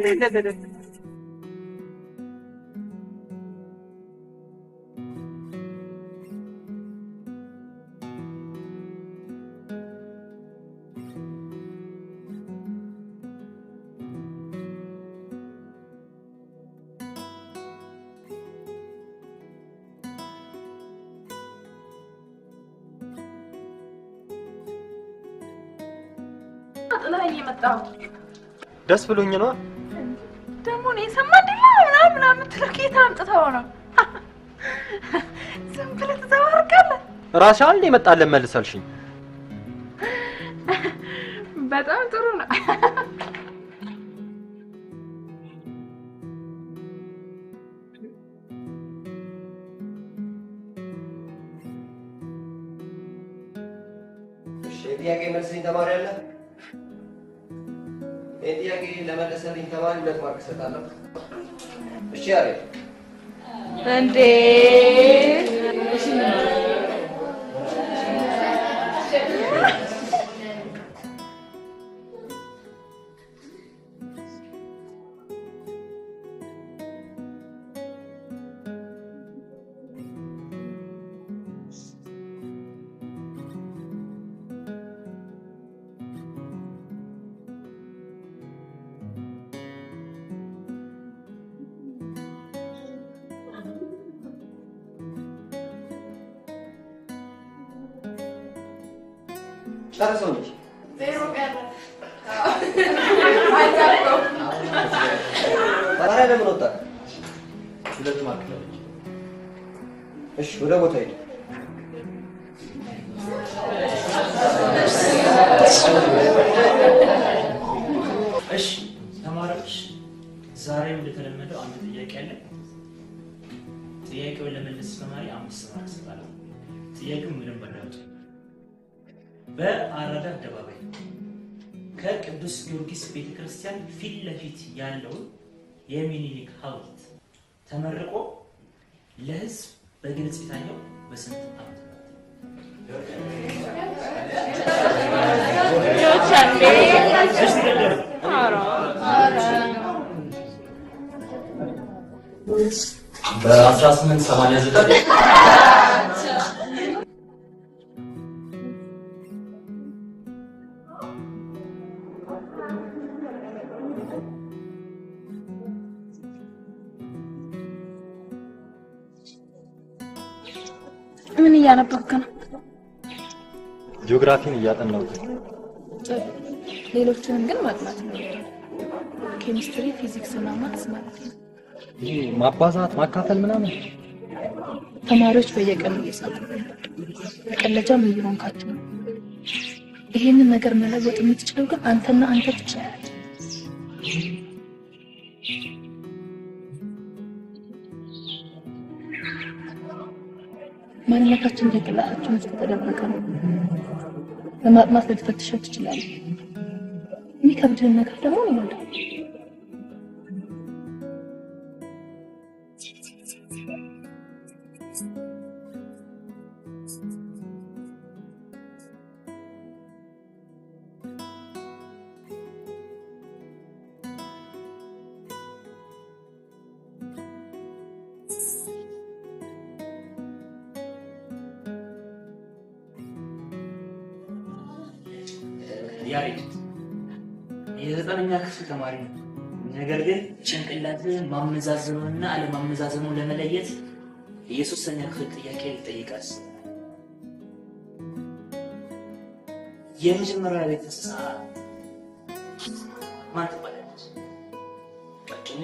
ጥላኝ የመጣው ደስ ብሎኝ ነው። ደግሞ ነው ሰማንዴላ ምናምን ትርኬታ አምጥተው ነው። ዝም ብለህ ተዘዋርቀለህ። ራስህ አንዴ መጣለን መልሰልሽኝ። በጣም ጥሩ ነው። እሺ ጥያቄ መልስልኝ ተማሪ አለ? ጥያቄ ለመለሰልኝ ተማሪ 2 ማርክ ሰጣለሁ። እሺ ያሬድ እንዴ ጨርሰው እንጂ ዜሮ ቀረ። ታዲያ ለምን ወጣ? 2 ማርክ ነው። እሺ ወደ ቦታ ሂድ። እሺ ተማሪዎች ዛሬም እንደተለመደው አንድ ጥያቄ አለ። ጥያቄውን ለመለስ ተማሪ 5 ማርክ ሰጣለሁ። ጥያቄው ምንም ባይሆን በአራዳ አደባባይ ከቅዱስ ጊዮርጊስ ቤተክርስቲያን ፊት ለፊት ያለውን የሚኒሊክ ሐውልት ተመርቆ ለህዝብ በግልጽ የታየው በስንት ዓመት ነው? በ1889 ምን እያነበብክ ነው? ጂኦግራፊን እያጠናሁት። ሌሎቹንም ግን ማጥናት ነው። ኬሚስትሪ፣ ፊዚክስ እና ማትስ ማለት ነው። ይሄ ማባዛት ማካፈል ምናምን ተማሪዎች በየቀኑ እየሳቱ መቀለጃም እየሆንካቸው ነው። ይሄንን ነገር መለወጥ የምትችለው ግን አንተና አንተ ብቻ ነህ። ማንነታችን ጭንቅላታችን ውስጥ ተደበቀ ነው። ለማጥናት ልትፈትሸው ትችላለህ። የሚከብድህን ነገር ደግሞ ይሞላል። ያሬድ የ9ኛ ክፍል ተማሪ ነው እና ነገር ግን ጭንቅላትህ ማመዛዘኑንና አለማመዛዘኑን ለመለየት የሶስተኛ ክፍል ጥያቄ ልጠይቃስ። የመጀመሪያ ቤት እንስሳ ማን ትባላለች? ቀጭኔ።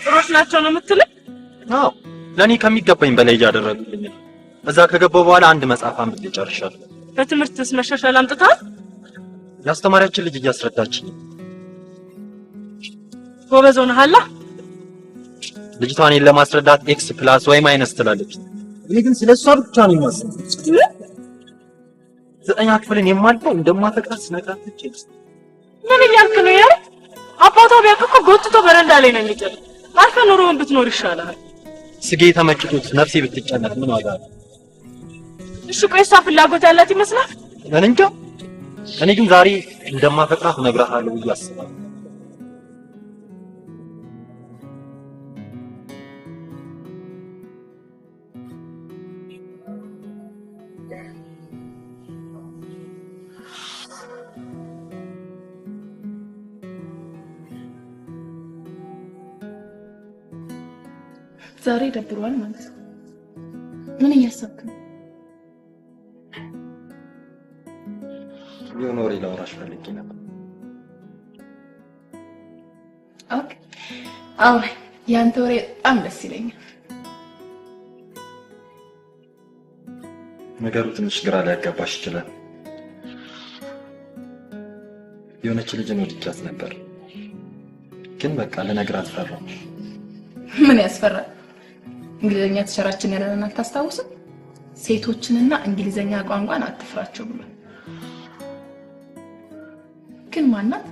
ጥሩሽ ናቸው ነው የምትለኝ? አዎ ለኔ ከሚገባኝ በላይ ያደረጉልኝ። እዛ ከገባው በኋላ አንድ መጽሐፍ አንብቤ ጨርሻለሁ። በትምህርትስ መሻሻል አምጥተሃል? ያስተማሪያችን ልጅ እያስረዳችኝ ጎበዝ ሆነሃል። ልጅቷ እኔን ለማስረዳት ኤክስ ፕላስ ዋይ ማይነስ ትላለች። እኔ ግን ስለሷ ብቻ ነው የማስበው። ዘጠኛ ክፍልን የማልፈው እንደማፈቅራት ስነግራት ብቻ ነው። ምን እያልክ ነው? ያ አባቷ ቢያውቅ እኮ ጎትቶ በረንዳ ላይ ነው የሚጥል። አልፈህ ኑሮውን ብትኖር ይሻላል። ስጌ ተመችቶት ነፍሴ ብትጨነቅ ምን ዋጋ አለው? እሺ ቆይ እሷ ፍላጎት ያላት ይመስላል? እኔ እንጃ። እኔ ግን ዛሬ እንደማፈቅራት እነግራታለሁ ብዬ አስባለሁ። ዛሬ ደብሯል ማለት ነው። ምን እያሰብክ ነው? የሆነ ወሬ ላወራሽ ፈልጌ ነበር። ኦኬ። አዎ ያንተ ወሬ በጣም ደስ ይለኛል። ነገሩ ትንሽ ግራ ሊያጋባሽ ይችላል። የሆነች ልጅን ወድጃት ነበር፣ ግን በቃ ልነግራት ፈራሁ። ምን ያስፈራል? እንግሊዘኛ ተሸራችን ያለንን አታስታውስም? ሴቶችንና እንግሊዘኛ ቋንቋን አትፍራቸው ብሏል። ግን ማናት?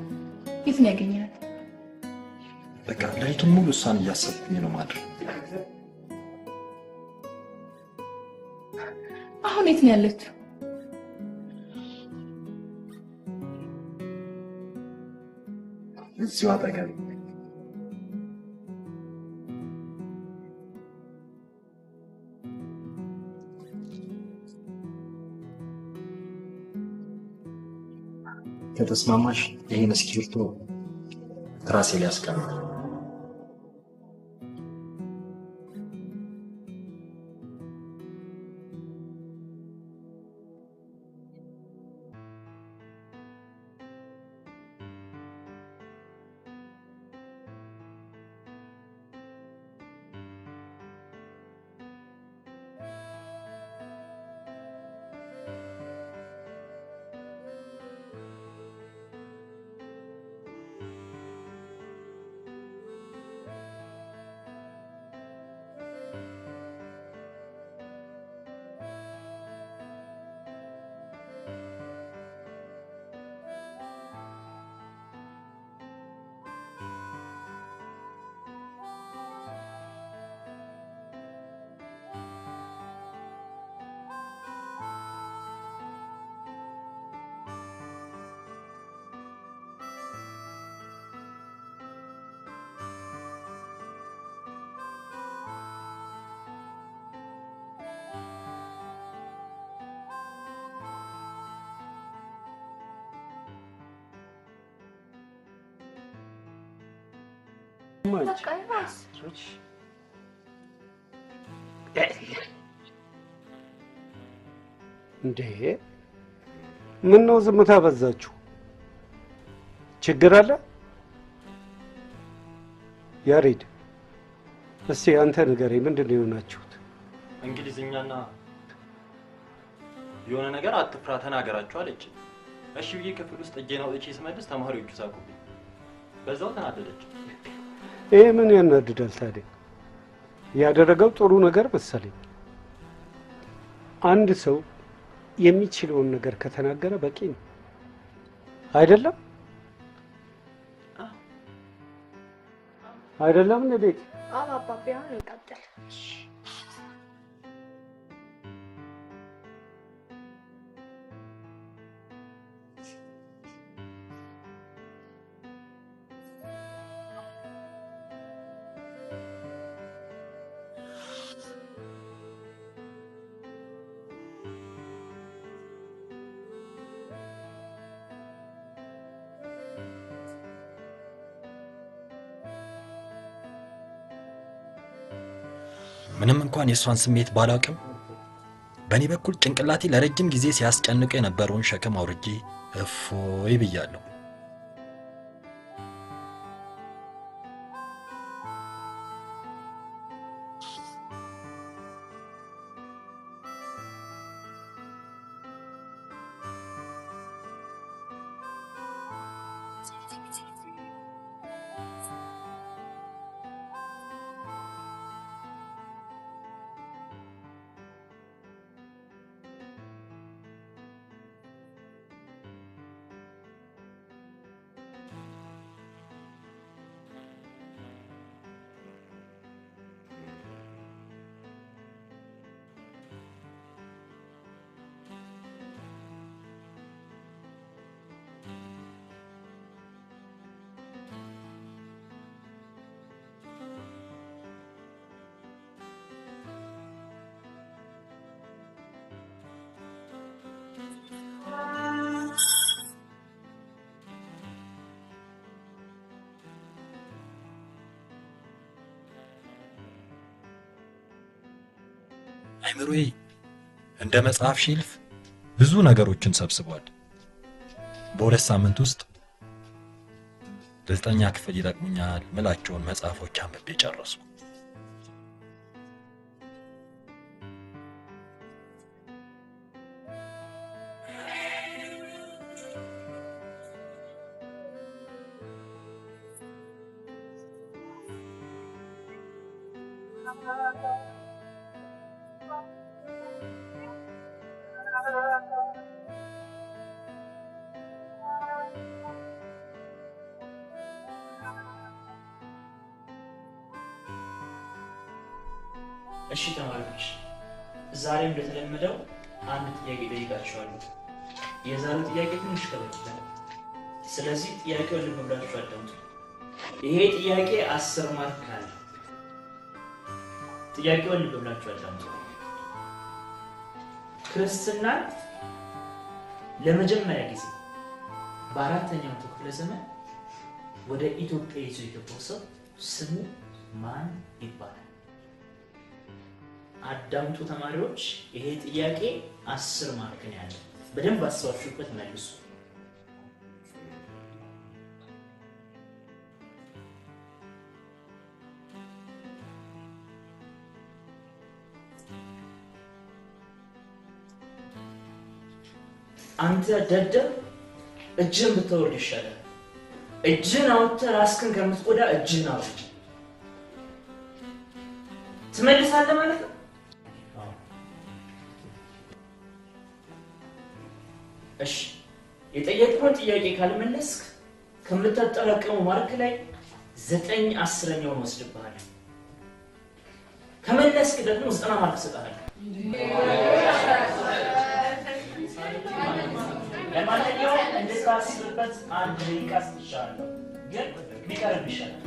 የት ነው ያገኘናት? በቃ ሌሊቱን ሙሉ እሷን እያሰብኩኝ ነው ማድረግ። አሁን የት ነው ያለችው? እዚሁ አጠገብ። ከተስማማሽ ይሄን እስክሪብቶ ትራሴ ላይ አስቀምጥ። እንዴ ምን ነው ዝምታ በዛችሁ? ችግር አለ? ያሬድ እስቲ አንተ ንገረኝ፣ ምንድን ነው የሆናችሁት? እንግሊዝኛና የሆነ ነገር አትፍራ ተናገራችሁ አለች። እሺ ብዬ ክፍል ውስጥ እጄን አውጥቼ ስመልስ ተማሪዎቹ ሳቁብኝ። በዛው ተናደደች። ይሄ ምን ያናድዳል ታዲያ? ያደረገው ጥሩ ነገር መሰለኝ። አንድ ሰው የሚችለውን ነገር ከተናገረ በቂ ነው አይደለም? አይደለም እንዴ? አዎ አባቢ፣ አሁን እንቀጥል። ምንም እንኳን የሷን ስሜት ባላውቅም በእኔ በኩል ጭንቅላቴ ለረጅም ጊዜ ሲያስጨንቀው የነበረውን ሸክም አውርጄ እፎይ ብያለሁ። አይምሮዬ እንደ መጽሐፍ ሼልፍ ብዙ ነገሮችን ሰብስቧል። በሁለት ሳምንት ውስጥ 9ኛ ክፍል ይጠቅሙኛል ምላቸውን መጽሐፎች አንብቤ ጨረስኩ። እሺ ተማሪዎች፣ ዛሬም እንደተለመደው አንድ ጥያቄ ጠይቃችኋለሁ። የዛሬው ጥያቄ ትንሽ ከበድ ይላል። ስለዚህ ጥያቄውን ልብ ብላችሁ አዳምጡ። ይሄ ጥያቄ 10 ማርክ አለው። ጥያቄውን ልብ ብላችሁ አዳምጡ። ክርስትና ለመጀመሪያ ጊዜ በ4ኛው ክፍለ ዘመን ወደ ኢትዮጵያ ይዞ የገባው ሰው ስሙ ማን ይባላል? አዳምጡ ተማሪዎች፣ ይሄ ጥያቄ 10 ማርክ ነው ያለው። በደንብ አስባችሁበት መልሱ። አንተ ደደብ፣ እጅን ብትወርድ ይሻላል። እጅን አውጥተህ ራስህን ከምትጎዳ እጅን አውርድ። ትመልሳለህ ማለት ነው? እሺ፣ የጠየቅነውን ጥያቄ ካልመለስክ ከምታጠራቀመው ማርክ ላይ 9/10ኛውን ወስድብሃለሁ። ከመለስክ ደግሞ 90 ማርክ እሰጥሃለሁ። ለማንኛውም እንድታስብበት 1 ደቂቃ ሰጥቻለሁ፣ ግን ቢቀርብ ይሻላል።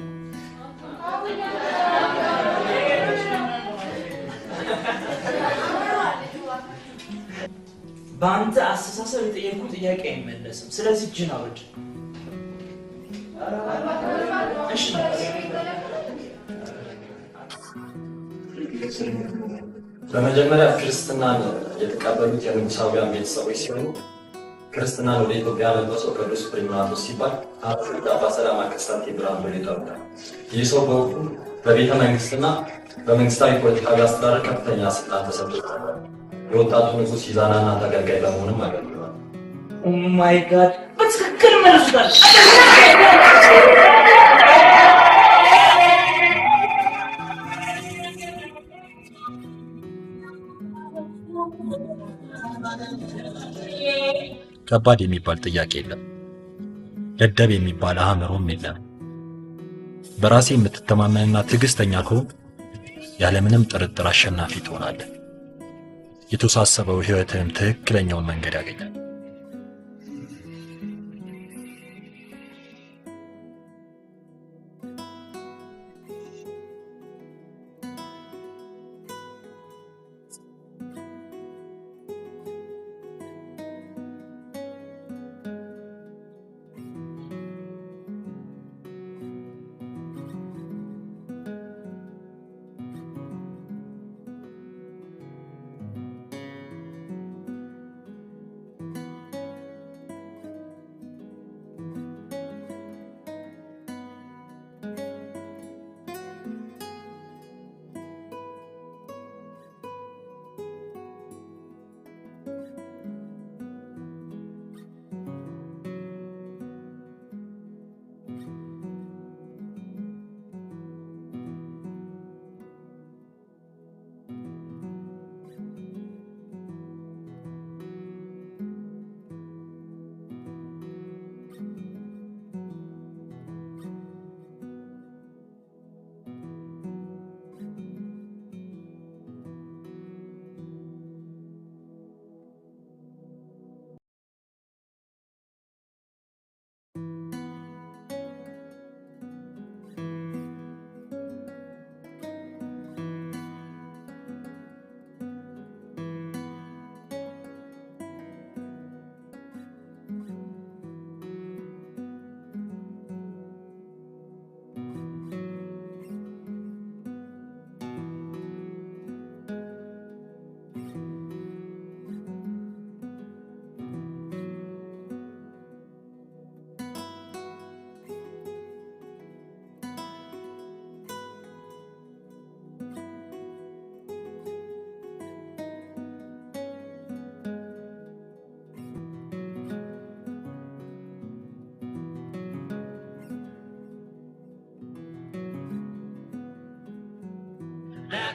በአንተ አስተሳሰብ የጠየቁት ጥያቄ አይመለስም። ስለዚህ እጅን አውርድ። እሺ፣ በመጀመሪያ ክርስትናን የተቀበሉት የንጉሳውያን ቤተሰቦች ሲሆኑ ክርስትናን ወደ ኢትዮጵያ ያመጣው ቅዱስ ፕሪማኖስ ሲባል አባ ሰላማ ቀስታንቲን ብርሃኑ ይጠሩታል። ይህ ሰው በወቅቱ በቤተ መንግስትና በመንግስታዊ ፖለቲካዊ አስተዳደር ከፍተኛ ስልጣን ተሰጥቶታል። የወጣቱ ንጉስ ይዛናና ተገልጋይ በመሆንም አገልግሏል። ኦ ማይ ጋድ፣ በትክክል መልሷል። ከባድ የሚባል ጥያቄ የለም። ደደብ የሚባል አእምሮም የለም። በራሴ የምትተማመንና ትዕግስተኛ ከሆንክ ያለምንም ጥርጥር አሸናፊ ትሆናለህ። የተወሳሰበው ህይወትህም ትክክለኛውን መንገድ ያገኛል።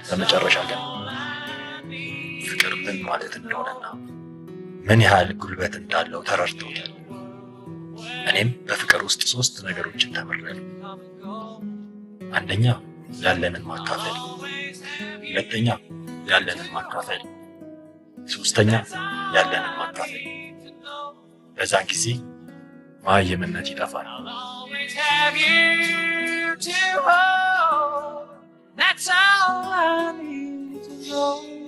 በመጨረሻ ግን ፍቅር ምን ማለት እንደሆነና ምን ያህል ጉልበት እንዳለው ተረድተውታል። እኔም በፍቅር ውስጥ 3 ነገሮችን ተምሬያለሁ። አንደኛ ያለንን ማካፈል፣ ሁለተኛ ያለንን ማካፈል፣ ሶስተኛ ያለንን ማካፈል። በዛን ጊዜ ማየምነት ይጠፋል። That's all I need to know.